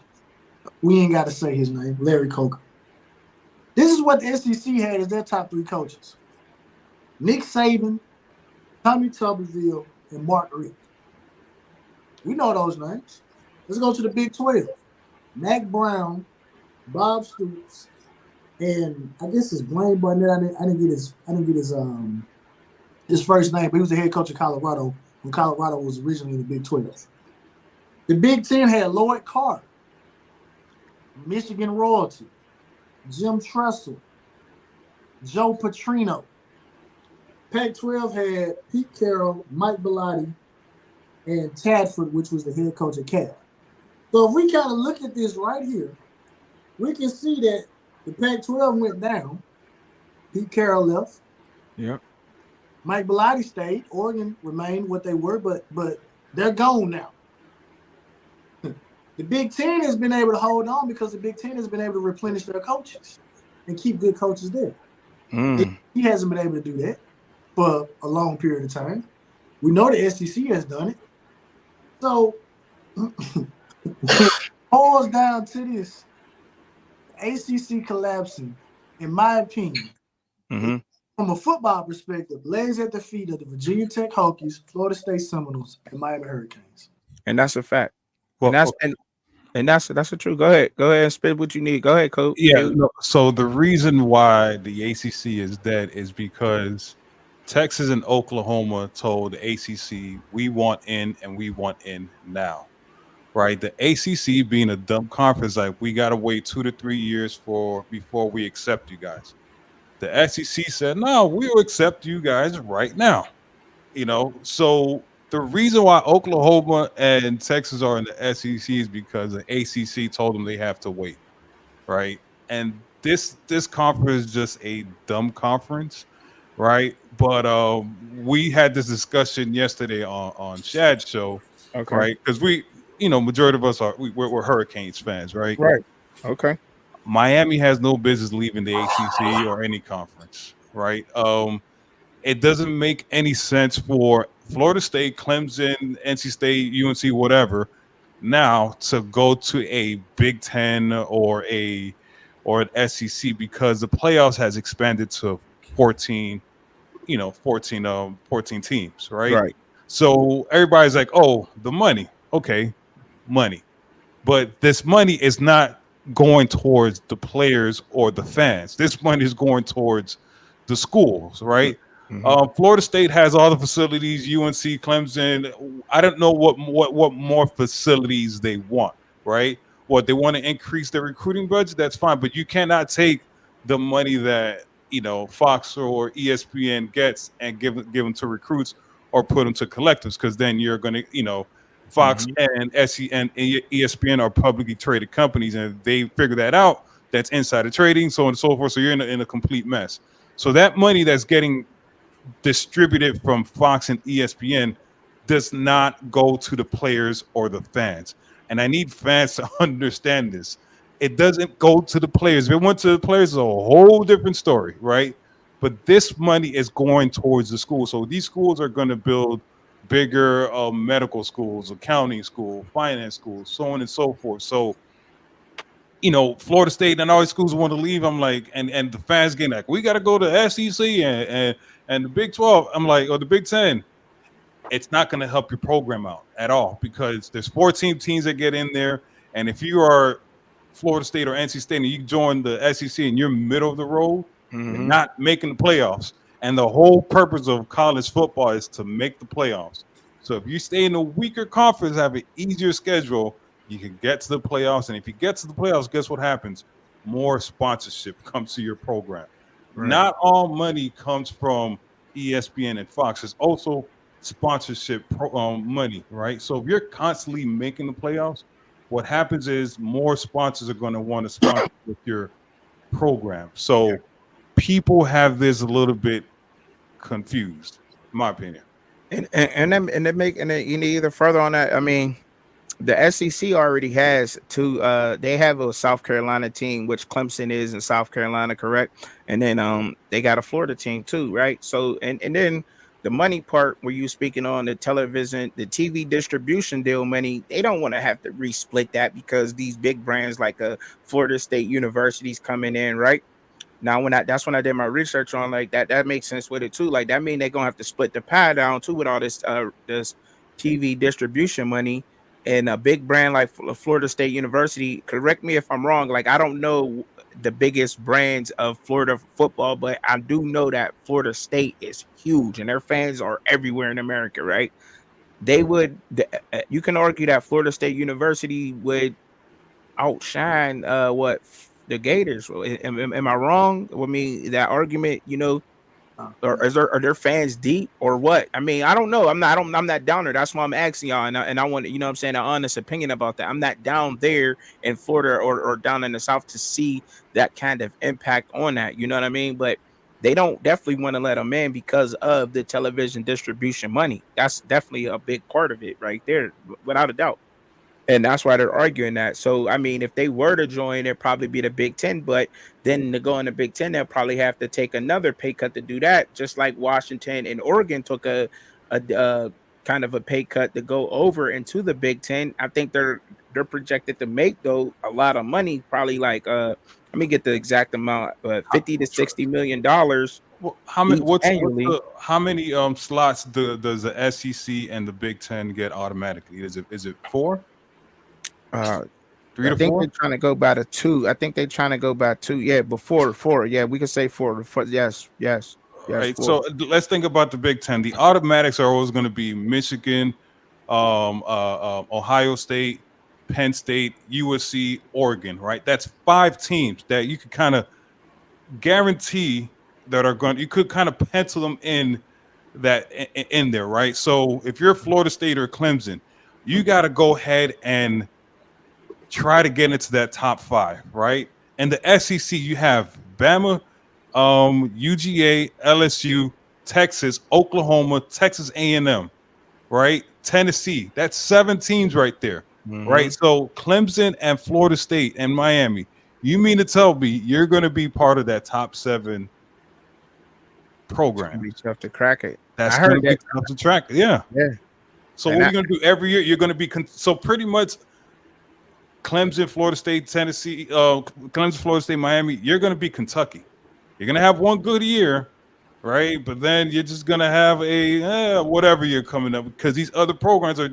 we ain't got to say his name, Larry Coker. This is what the SEC had as their top three coaches. Nick Saban, Tommy Tuberville, and Mark Richt. We know those names. Let's go to the Big 12. Mack Brown, Bob Stoops, and I guess it's Blaine Barnett. I didn't get his first name, but he was the head coach of Colorado when Colorado was originally in the Big 12. The Big 10 had Lloyd Carr, Michigan Royalty, Jim Tressel, Joe Petrino. Pac-12 had Pete Carroll, Mike Bellotti, and Tadford, which was the head coach at Cal. So if we kind of look at this right here, we can see that the Pac-12 went down. Pete Carroll left. Yep. Mike Bellotti stayed. Oregon remained what they were, but they're gone now. The Big Ten has been able to hold on because the Big Ten has been able to replenish their coaches and keep good coaches there. He hasn't been able to do that for a long period of time. We know the SEC has done it. So boils down to this. ACC collapsing, in my opinion, from a football perspective, lays at the feet of the Virginia Tech Hokies, Florida State Seminoles, and Miami Hurricanes. And that's a fact. Well, and that's the truth. Go ahead and spit what you need. Go ahead, Coach. Yeah. No, so the reason why the ACC is dead is because Texas and Oklahoma told the ACC, we want in and we want in now. Right? The ACC being a dumb conference, like we got to wait 2 to 3 years before we accept you guys. The SEC said, no, we will accept you guys right now. So the reason why Oklahoma and Texas are in the SEC is because the ACC told them they have to wait, right? And this conference is just a dumb conference, right? But we had this discussion yesterday on Shad's show, Okay. right? Because majority of us we're Hurricanes fans, right? Right. Okay. Miami has no business leaving the ACC or any conference, right? It doesn't make any sense for Florida State, Clemson, NC State, UNC, whatever, now to go to a Big Ten or an SEC because the playoffs has expanded to 14 teams, right? Right. So everybody's like, oh, the money. Okay, money. But this money is not going towards the players or the fans. This money is going towards the schools, right? Florida State has all the facilities, UNC, Clemson. I don't know what more facilities they want, right? What they want to increase their recruiting budget, that's fine. But you cannot take the money that Fox or ESPN gets and give them to recruits or put them to collectives, because then you're going to, Fox and ESPN are publicly traded companies, and they figure that out. That's insider trading, so on and so forth. So you're in a complete mess. So that money that's getting distributed from Fox and ESPN does not go to the players or the fans. And I need fans to understand this. It doesn't go to the players. If it went to the players, it's a whole different story, right? But this money is going towards the school. So these schools are going to build bigger medical schools, accounting school, finance schools, so on and so forth. So, Florida State and all these schools want to leave. I'm like, and the fans getting like, we got to go to SEC and the Big 12. I'm like, or the Big 10. It's not going to help your program out at all, because there's 14 teams that get in there. And if you are Florida State or NC State and you join the SEC and you're middle of the road, you're not making the playoffs. And the whole purpose of college football is to make the playoffs. So if you stay in a weaker conference, have an easier schedule, you can get to the playoffs. And if you get to the playoffs, guess what happens? More sponsorship comes to your program. Right. Not all money comes from ESPN and Fox. There's also sponsorship money, right? So if you're constantly making the playoffs, what happens is more sponsors are going to want to sponsor with your program. So people have this a little bit confused, in my opinion. And you need either further on that. I mean, the SEC already has two. They have a South Carolina team, which Clemson is in South Carolina, correct? And then they got a Florida team too, right? So and then the money part where you speaking on the television, the TV distribution deal money, they don't want to have to resplit that because these big brands like Florida State University's coming in, right? Now, that's when I did my research on like that makes sense with it too. Like that mean they're gonna have to split the pie down too with all this this TV distribution money. And a big brand like Florida State University, correct me if I'm wrong. Like I don't know the biggest brands of Florida football, but I do know that Florida State is huge and their fans are everywhere in America, right? They would. You can argue that Florida State University would outshine what the Gators. Am I wrong? I mean, that argument, or are their fans deep or what? I mean, I don't know. I'm not down there. That's why I'm asking y'all, and I want, what I'm saying, an honest opinion about that. I'm not down there in Florida or down in the South to see that kind of impact on that. You know what I mean? But they don't definitely want to let them in because of the television distribution money. That's definitely a big part of it right there, without a doubt. And that's why they're arguing that. So, I mean, if they were to join, it'd probably be the Big Ten. But then to go in the Big Ten, they'll probably have to take another pay cut to do that. Just like Washington and Oregon took a kind of a pay cut to go over into the Big Ten. I think they're projected to make, though, a lot of money. Probably like let me get the exact amount, $50 to $60 million. Well, how many? Annually. How many slots does the SEC and the Big Ten get automatically? Is it 4? 3 I to think 4? they're trying to go by the 2. I think they're trying to go by 2. Yeah, before 4. Yeah, we could say 4. Yes. Right. 4. So let's think about the Big Ten. The automatics are always going to be Michigan, Ohio State, Penn State, USC, Oregon. Right. That's 5 teams that you could kind of guarantee that are going. You could kind of pencil them in there. Right. So if you're Florida State or Clemson, you got to go ahead and try to get into that top 5, right? And the SEC, you have Bama, UGA, LSU, Texas, Oklahoma, Texas A&M, right? Tennessee. That's 7 teams right there, right? So Clemson and Florida State and Miami. You mean to tell me you're going to be part of that top 7 program? Be tough to crack it. That's I heard going to be that. tough to track. Yeah. So And what are you going to do every year? You're going to be so pretty much Clemson, Florida State, Tennessee, Clemson, Florida State, Miami. You're going to be Kentucky. You're going to have one good year, right? But then you're just going to have a whatever you're coming up because these other programs are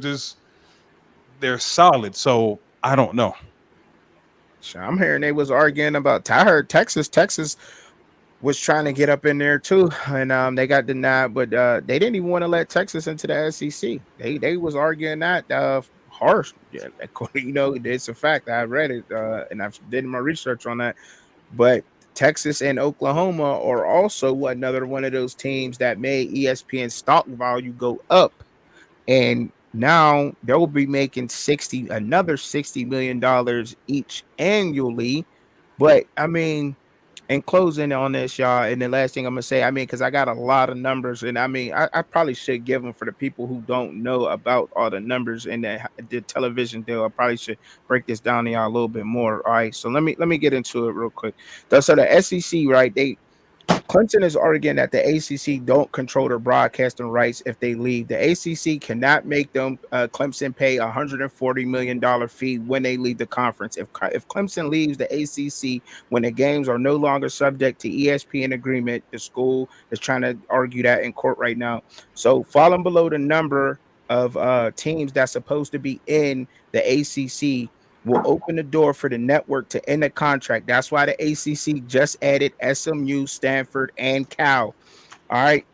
they're solid. So I don't know. I'm hearing they was arguing about. I heard Texas was trying to get up in there too, and they got denied. But they didn't even want to let Texas into the SEC. They was arguing that harsh. Yeah, it's a fact. I read it and I've did my research on that. But Texas and Oklahoma are also another one of those teams that made ESPN stock value go up, and now they'll be making another $60 million each annually. But I mean, in closing on this, y'all, and the last thing I'm gonna say, I mean, because I got a lot of numbers, and I mean, I probably should give them for the people who don't know about all the numbers in the television deal. I probably should break this down to y'all a little bit more. All right, so let me get into it real quick. So the SEC, right? Clemson is arguing that the ACC don't control their broadcasting rights if they leave. The ACC cannot make them Clemson pay $140 million fee when they leave the conference. If Clemson leaves the ACC when the games are no longer subject to ESPN agreement, the school is trying to argue that in court right now. So falling below the number of teams that's supposed to be in the ACC will open the door for the network to end the contract. That's why the ACC just added SMU, Stanford, and Cal. All right.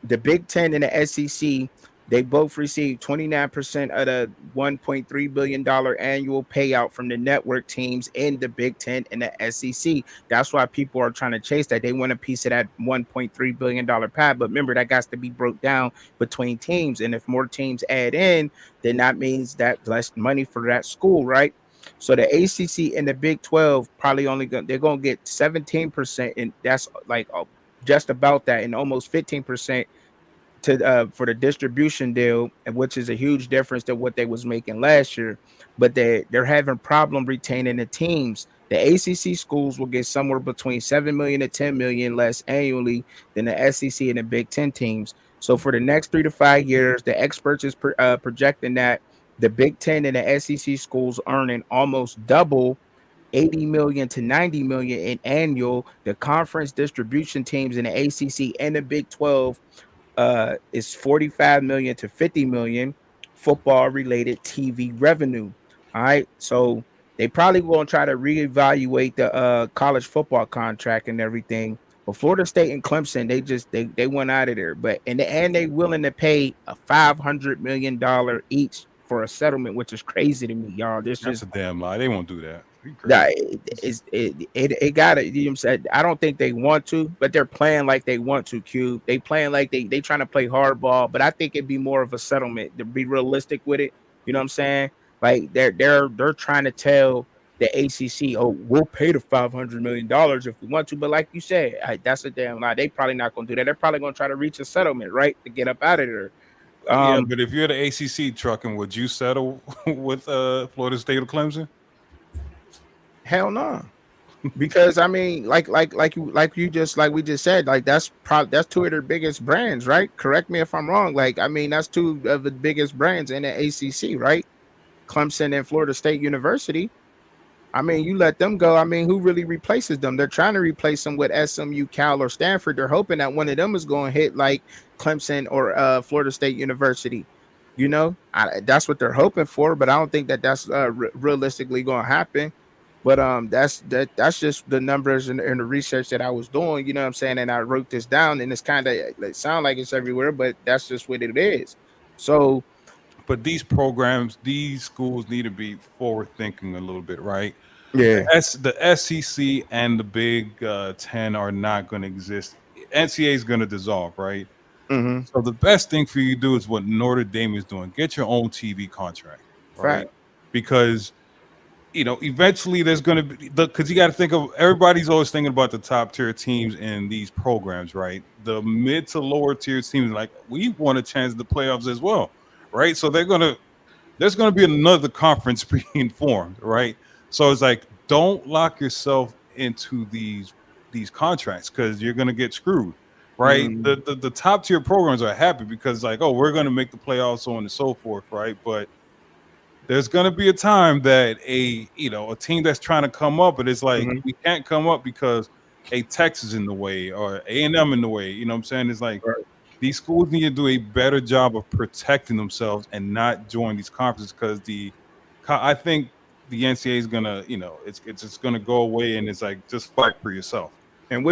The Big Ten and the SEC, they both received 29% of the $1.3 billion annual payout from the network teams in the Big Ten and the SEC. That's why people are trying to chase that. They want a piece of that $1.3 billion pie. But remember, that got to be broke down between teams. And if more teams add in, then that means that less money for that school, right? So the ACC and the Big 12 probably they're gonna get 17%, and that's like just about that, and almost 15% to for the distribution deal, which is a huge difference to what they was making last year. But they're having problem retaining the teams. The ACC schools will get somewhere between 7 million to 10 million less annually than the SEC and the Big Ten teams. So for the next 3 to 5 years, the experts is projecting that the Big Ten and the SEC schools earning almost double 80 million to 90 million in annual. The conference distribution teams in the ACC and the Big 12 is 45 million to 50 million football related TV revenue. All right. So they probably going to try to reevaluate the college football contract and everything. But Florida State and Clemson, they went out of there. But in the end, they willing to pay a $500 million each for a settlement, which is crazy to me, y'all. That's a damn lie. They won't do that. It got it. You know what I'm saying? I don't think they want to, but they're playing like they want to. Cube. They playing like they trying to play hardball, but I think it'd be more of a settlement to be realistic with it. You know what I'm saying? Like they're trying to tell the ACC, oh, we'll pay the $500 million if we want to, but like you said, that's a damn lie. They probably not gonna do that. They're probably gonna try to reach a settlement, right, to get up out of there. Yeah, but if you're the ACC trucking, would you settle with Florida State or Clemson? Hell no. Because I mean, like we just said, like that's two of their biggest brands, right? Correct me if I'm wrong. Like, I mean, that's two of the biggest brands in the ACC, right? Clemson and Florida State University. I mean, you let them go. I mean, who really replaces them? They're trying to replace them with SMU, Cal, or Stanford. They're hoping that one of them is going to hit like Clemson or Florida State University. You know, that's what they're hoping for, but I don't think that that's realistically going to happen. But that's just the numbers and the research that I was doing. You know what I'm saying? And I wrote this down, and it's kind of it sound like it's everywhere, but that's just what it is. So, but these programs, these schools need to be forward thinking a little bit, right? Yeah. The SEC and the Big 10 are not going to exist. NCAA is going to dissolve, right? Mm-hmm. So the best thing for you to do is what Notre Dame is doing: get your own TV contract, right? Because eventually there's going to be because you got to think of everybody's always thinking about the top tier teams in these programs, right? The mid to lower tier teams, like, we want a chance at the playoffs as well, right? So there's going to be another conference being formed, right? So it's like, don't lock yourself into these contracts because you're going to get screwed, right? Mm-hmm. The top tier programs are happy because, like, oh, we're going to make the playoffs, so on and so forth, right? But there's going to be a time that a team that's trying to come up, but it's like, mm-hmm, we can't come up because a Texas in the way or A&M in the way. You know what I'm saying? It's like, right, these schools need to do a better job of protecting themselves and not join these conferences because I think the NCAA is gonna, it's just gonna go away, and it's like, just fight for yourself. And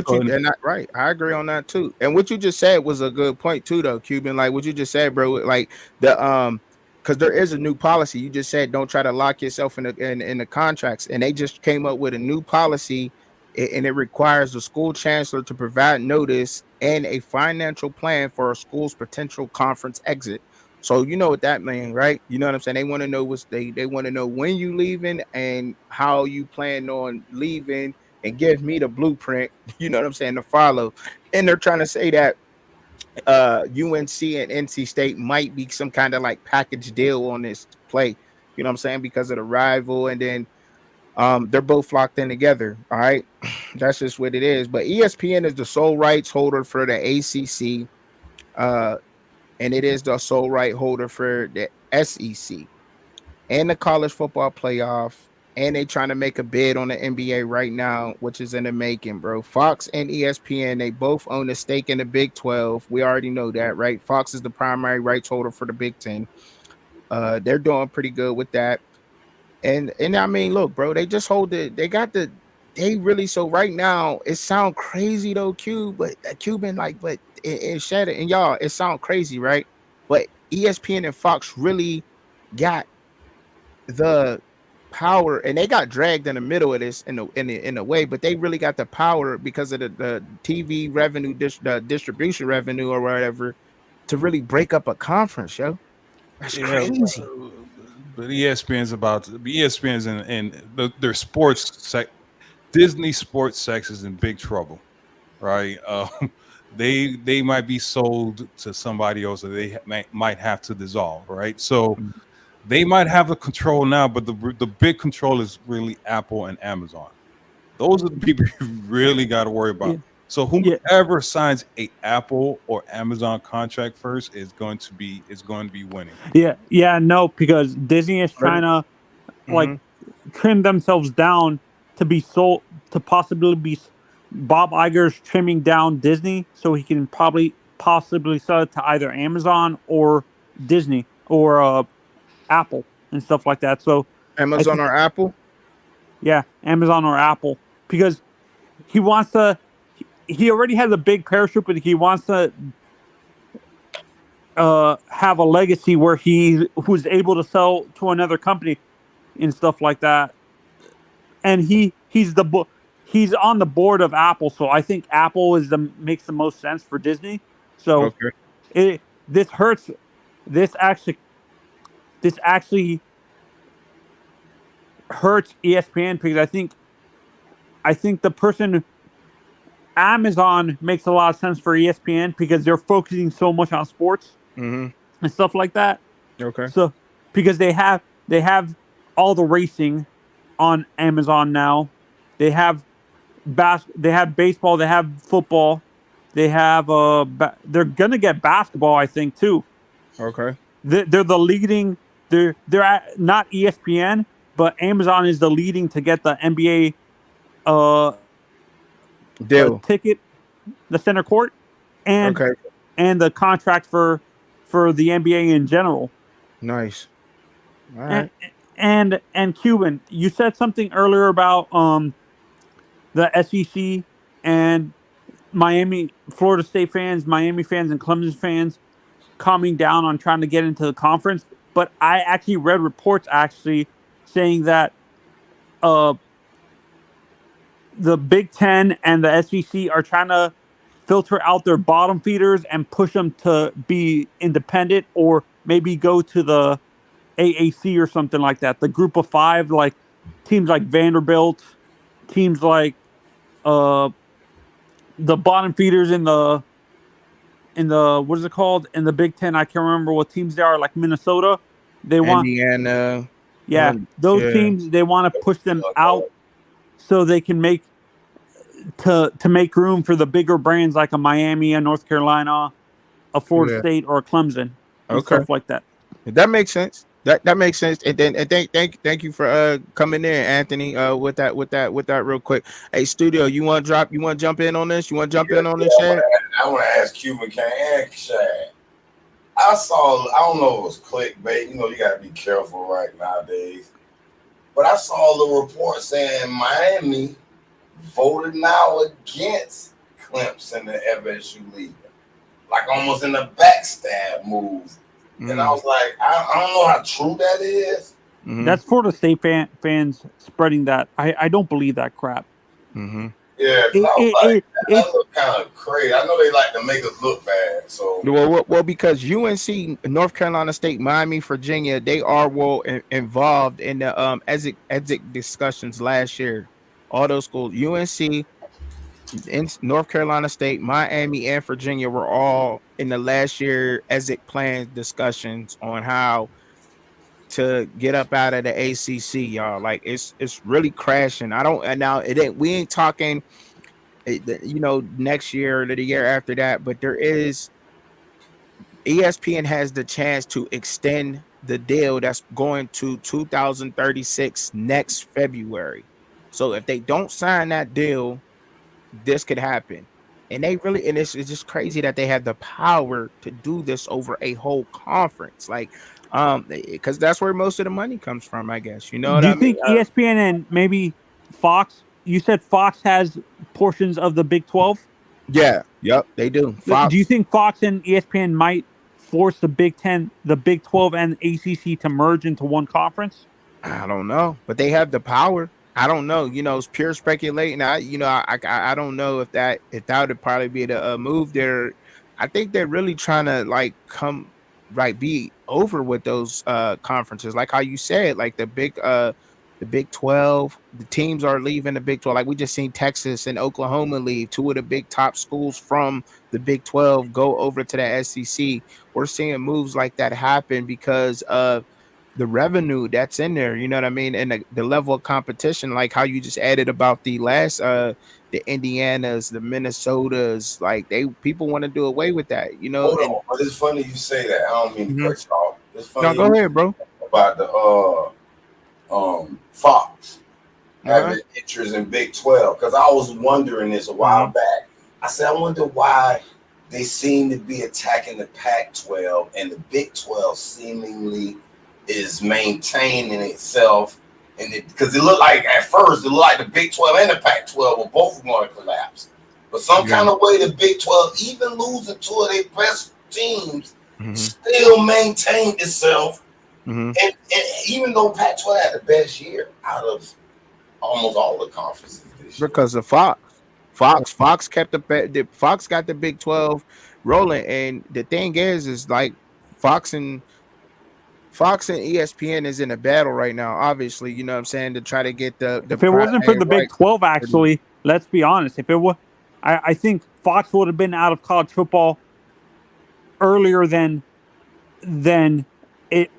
right, I agree on that too. And what you just said was a good point too, though, Cuban. Like what you just said, bro. Like the because there is a new policy. You just said don't try to lock yourself in the contracts, and they just came up with a new policy, and it requires the school chancellor to provide notice and a financial plan for a school's potential conference exit. So you know what that means, right? You know what I'm saying? They want to know they want to know when you leaving and how you plan on leaving, and give me the blueprint. You know what I'm saying, to follow. And they're trying to say that UNC and NC State might be some kind of like package deal on this play. You know what I'm saying? Because of the rival, and then they're both locked in together. All right, that's just what it is. But ESPN is the sole rights holder for the ACC, and it is the sole right holder for the SEC and the college football playoff. And they trying to make a bid on the NBA right now, which is in the making, bro. Fox and ESPN, they both own a stake in the Big 12. We already know that, right? Fox is the primary rights holder for the Big 10. They're doing pretty good with that. And I mean, look, bro, they just hold it. So right now, it sounds crazy though, Cuban, but and Shannon and y'all, it sounds crazy, right? But ESPN and Fox really got the power, and they got dragged in the middle of this in a way, but they really got the power because of the TV revenue, the distribution revenue or whatever, to really break up a conference, yo. That's Yeah, crazy. but ESPN's and their sports Disney sports sex is in big trouble, right? They might be sold to somebody else, or they might have to dissolve, right? So they might have the control now, but the big control is really Apple and Amazon. Those are the people you really got to worry about. Yeah. So whoever signs a Apple or Amazon contract first is going to be winning. Yeah, no, because Disney is trying to like trim themselves down to be sold, to possibly be Bob Iger's trimming down Disney so he can possibly sell it to either Amazon or Disney or Apple and stuff like that. So Amazon or Apple? Yeah, Amazon or Apple, because he wants to. He already has a big parachute, but he wants to have a legacy where he was able to sell to another company and stuff like that. And he's on the board of Apple, so I think Apple makes the most sense for Disney. So this hurts. This actually hurts ESPN because I think the person Amazon makes a lot of sense for ESPN because they're focusing so much on sports and stuff like that. Okay. So because they have all the racing on Amazon now, they have they have baseball, they have football, they have they're gonna get basketball, I think, too. Okay. They're the leading. They're not ESPN, but Amazon is the leading to get the NBA deal ticket, the center court, and the contract for the NBA in general. Nice. All right. And Cuban, you said something earlier about the SEC and Florida State fans, Miami fans, and Clemson fans calming down on trying to get into the conference. But I actually read reports saying that the Big Ten and the SEC are trying to filter out their bottom feeders and push them to be independent or maybe go to the AAC or something like that. The Group of Five, like teams like Vanderbilt, teams like the bottom feeders in the what is it called in the Big Ten? I can't remember what teams they are. Like Minnesota, they want Indiana. Those teams, they want to push them out so they can make room for the bigger brands like a Miami, a North Carolina, a Florida State, or a Clemson, and stuff like that. That makes sense. That makes sense. And then thank you for coming in, Anthony. With that real quick. Hey, studio, you want to jump in on this? You want to jump in on this, Shad? I want to ask Cuban King and Shad. I don't know if it was clickbait. You know, you got to be careful right nowadays. But I saw the report saying Miami voted now against Clemson and FSU leaving, like almost in a backstab move. And I was like, I don't know how true that is. That's Florida State fans spreading that. I don't believe that crap. Yeah, that look kind of crazy. I know they like to make us look bad. So well, because UNC, North Carolina State, Miami, Virginia, they are involved in the ESIC discussions last year. All those schools, UNC, in North Carolina State, Miami, and Virginia were all in the last year ESIC plan discussions on how to get up out of the ACC, y'all. Like it's really crashing. We ain't talking, next year or the year after that, but there is ESPN has the chance to extend the deal that's going to 2036 next February. So if they don't sign that deal, this could happen. And it's just crazy that they have the power to do this over a whole conference. Like, because that's where most of the money comes from, I guess. You know what I mean? Do you think ESPN and maybe Fox? You said Fox has portions of the Big 12. Yeah, yep, they do. Fox. Do you think Fox and ESPN might force the Big 10, the Big 12, and ACC to merge into one conference? I don't know, but they have the power. I don't know. It's pure speculating. I don't know if that would probably be the move there. I think they're really trying to like come right be over with those conferences, like how you said, like the Big 12. The teams are leaving the Big 12. Like we just seen Texas and Oklahoma leave. Two of the big top schools from the Big 12 go over to the SEC. We're seeing moves like that happen because of the revenue that's in there, you know what I mean, and the level of competition, like how you just added about the last the Indianas, the Minnesotas, like people want to do away with that, Hold and on, but it's funny you say that. I don't mean to cut you off. It's funny. no, go ahead, bro. About the Fox having interest in Big 12, because I was wondering this a while back. I said, I wonder why they seem to be attacking the Pac-12 and the Big 12 seemingly is maintaining itself, and because it looked like at first it looked like the Big 12 and the Pac-12 were both going to collapse, but some kind of way the Big 12, even losing two of their best teams, still maintained itself. And even though Pac-12 had the best year out of almost all the conferences this year, because of Fox kept Fox got the Big 12 rolling, and the thing is like Fox and ESPN is in a battle right now, obviously, you know what I'm saying, to try to get the if it wasn't for the Big 12, actually, let's be honest, if it was, I think Fox would have been out of college football earlier than it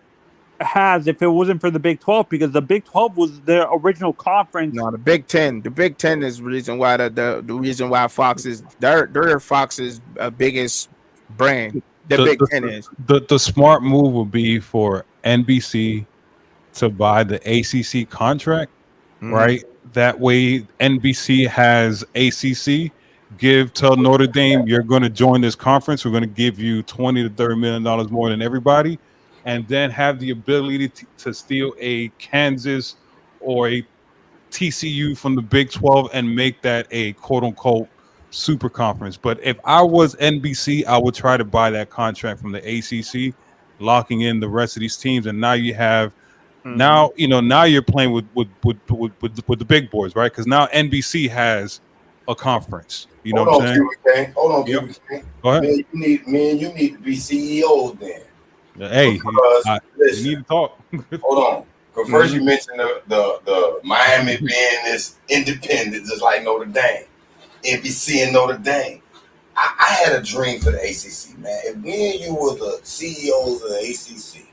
has if it wasn't for the Big 12, because the Big 12 was their original conference. No, the Big 10 is the reason why the reason why Fox is their Fox's biggest brand. Big 10 is the smart move would be for NBC to buy the ACC contract, right? That way NBC has ACC. Tell Notre Dame, you're going to join this conference. We're going to give you $20 to $30 million more than everybody, and then have the ability to steal a Kansas or a TCU from the Big 12 and make that a quote unquote super conference. But if I was NBC, I would try to buy that contract from the ACC, locking in the rest of these teams. And now you have, now you're playing with the big boys, right? Because now NBC has a conference. You know what I'm saying? Hold on, Cuban King. Go ahead. Me and you need to be CEOs then. Hey, you need to talk. Hold on. Because first you mentioned the Miami being this independent, just like Notre Dame. NBC and Notre Dame. I had a dream for the ACC, man. If me and you were the CEOs of the ACC,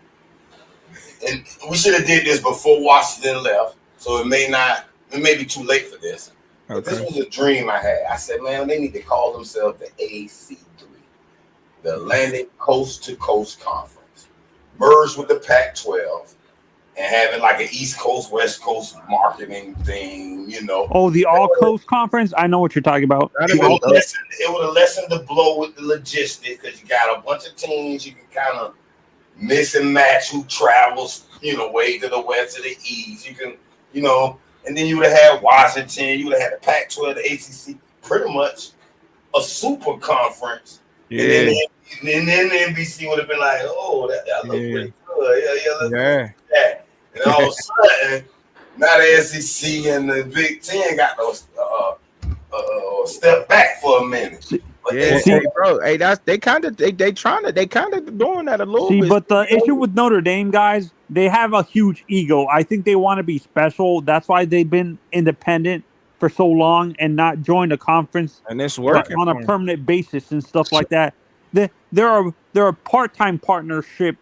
and we should have did this before Washington left, so it may be too late for this. But this was a dream I had. I said, man, they need to call themselves the AC3, the Atlantic Coast to Coast Conference, merged with the Pac-12. And having like an East Coast, West Coast marketing thing, Oh, the All Coast Conference? I know what you're talking about. It would have lessened the blow with the logistics, because you got a bunch of teams you can kind of mix and match who travels, way to the west or the east. You can, and then you would have had Washington, you would have had the Pac-12, the ACC, pretty much a super conference. Yeah. And then the NBC would have been like, oh, that looks pretty good. Yeah. And all of a sudden, now the SEC and the Big Ten got those step back for a minute. Bro. Hey, they kind of doing that a little bit. But the issue with Notre Dame, guys, they have a huge ego. I think they want to be special. That's why they've been independent for so long and not joined a conference, and it's working on a permanent basis and stuff like that. There are part-time partnership.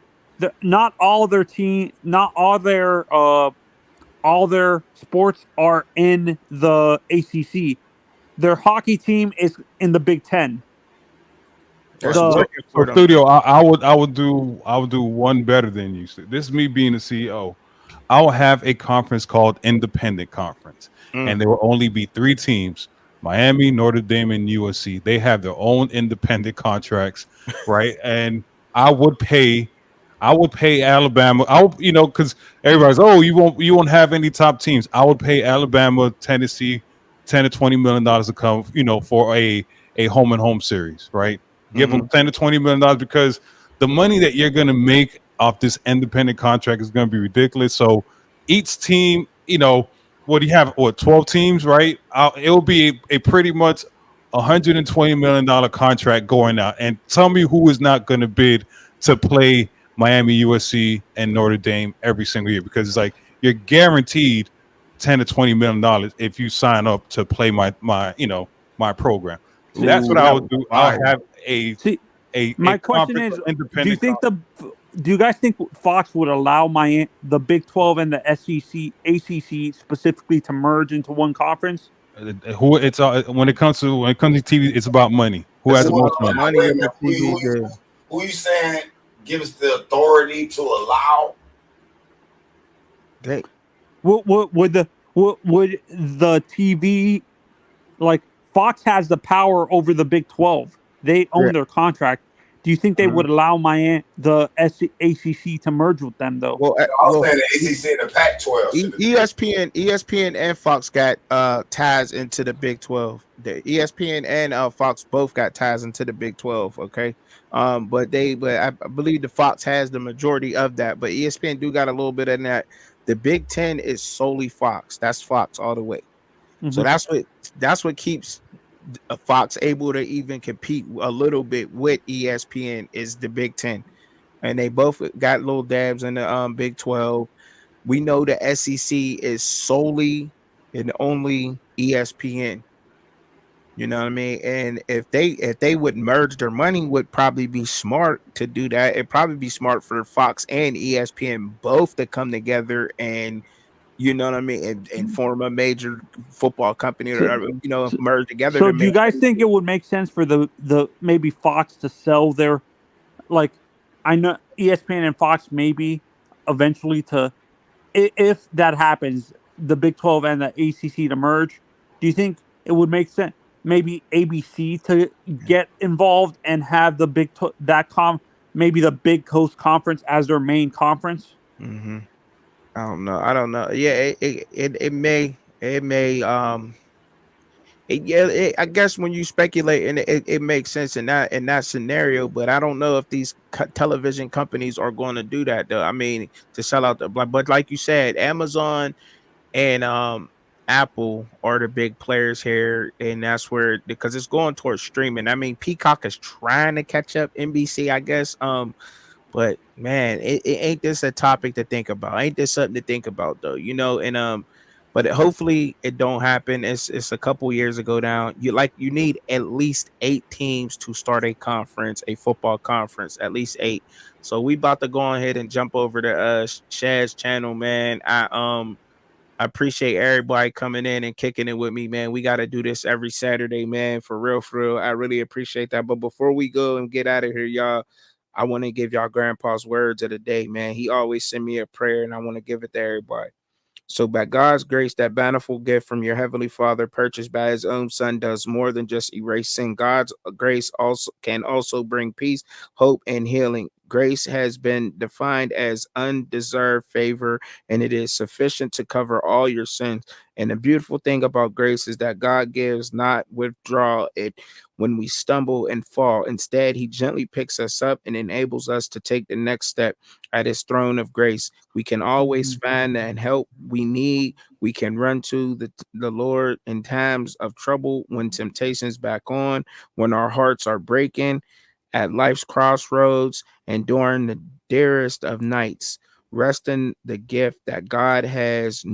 Not all their sports are in the ACC. Their hockey team is in the Big 10. Studio, I would do one better than you. This is me being the CEO. I will have a conference called Independent Conference, and there will only be 3 teams: Miami, Notre Dame, and USC. They have their own independent contracts, right? And I would pay Alabama. Because everybody's, you won't have any top teams. I would pay Alabama, Tennessee, $10 to $20 million to come, for a a home and home series, right? Give Mm-hmm. them $10 to $20 million because the money that you're going to make off this independent contract is going to be ridiculous. So each team, what do you have? What, 12 teams, right? It'll be a pretty much $120 million contract going out. And tell me who is not going to bid to play Miami, USC, and Notre Dame every single year, because it's like you're guaranteed $10 to $20 million if you sign up to play my program. That's what I would do. I'll have my question is, independent. do you guys think Fox would allow the Big 12 and the SEC, ACC specifically to merge into one conference? When it comes to TV, it's about money. Who has the most money? Money in the TV. Who you saying gives the authority to allow? Would the TV, like Fox has the power over the Big 12? They own their contract. Do you think they would allow the ACC to merge with them, though? Well, I was saying the ACC and the Pac-12. ESPN and Fox got ties into the Big 12. The ESPN and Fox both got ties into the Big 12. Okay, but I believe the Fox has the majority of that. But ESPN do got a little bit of that. The Big 10 is solely Fox. That's Fox all the way. Mm-hmm. So that's what keeps Fox able to even compete a little bit with ESPN is the Big 10, and they both got little dabs in the Big 12. We know the SEC is solely and only ESPN. You know what I mean? And if they would merge, their money would probably be smart to do that. It'd probably be smart for Fox and ESPN both to come together and, you know what I mean, and form a major football company or merge together. So do you guys think it would make sense for the maybe Fox to sell their, like, I know ESPN and Fox maybe eventually to, if that happens, the Big 12 and the ACC to merge? Do you think it would make sense maybe ABC to get involved and have the maybe the Big Coast Conference as their main conference? Mm-hmm. I don't know. Yeah, it may. I guess when you speculate, and it makes sense in that scenario, but I don't know if these television companies are going to do that, though. I mean, to sell out but like you said, Amazon and Apple are the big players here, and that's where, because it's going towards streaming. I mean, Peacock is trying to catch up NBC, I guess. But man, it ain't this a topic to think about? Ain't this something to think about, though? And but hopefully it don't happen. It's a couple years ago down. You need at least 8 teams to start a conference, a football conference, at least 8. So we about to go ahead and jump over to Shad's channel, man. I appreciate everybody coming in and kicking it with me, man. We got to do this every Saturday, man. For real. I really appreciate that. But before we go and get out of here, y'all, I want to give y'all Grandpa's words of the day, man. He always send me a prayer, and I want to give it to everybody. So by God's grace, that bountiful gift from your heavenly Father, purchased by his own Son, does more than just erase sin. God's grace can also bring peace, hope, and healing. Grace has been defined as undeserved favor, and it is sufficient to cover all your sins. And the beautiful thing about grace is that God gives, not withdraw it when we stumble and fall. Instead, he gently picks us up and enables us to take the next step at his throne of grace. We can always find that help we need. We can run to the Lord in times of trouble, when temptation's back on, when our hearts are breaking, at life's crossroads, and during the dearest of nights. Rest in the gift that God has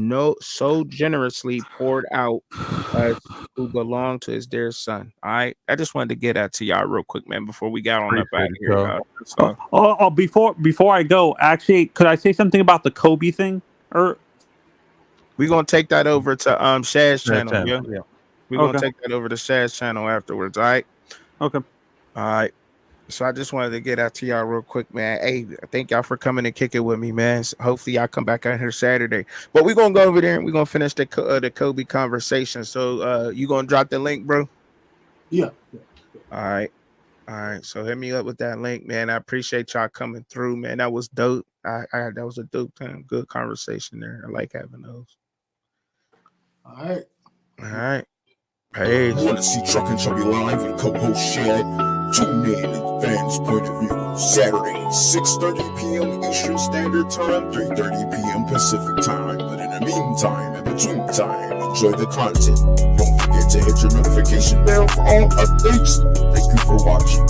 so generously poured out us who belong to his dear Son. All right, I just wanted to get that to y'all real quick, man, before we got on up out of here. Before I go, actually, could I say something about the Kobe thing? Or we're gonna take that over to Shad's channel. Yeah. We're gonna take that over to Shad's channel afterwards. All right. Okay. All right. So I just wanted to get out to y'all real quick, man. Hey, thank y'all for coming and kicking with me, man. So hopefully y'all come back out here Saturday. But we're gonna go over there and we're gonna finish the Kobe conversation. So you gonna drop the link, bro? Yeah. All right. So hit me up with that link, man. I appreciate y'all coming through, man. That was dope. That was a dope time. Good conversation there. I like having those. All right. page. Wanna see Truck and Chubby live and co-host Shad? Tune in at Fans Point of View, Saturday, 6:30 p.m. Eastern Standard Time, 3:30 p.m. Pacific Time. But in the meantime, in between time, enjoy the content. Don't forget to hit your notification bell for all updates. Thank you for watching.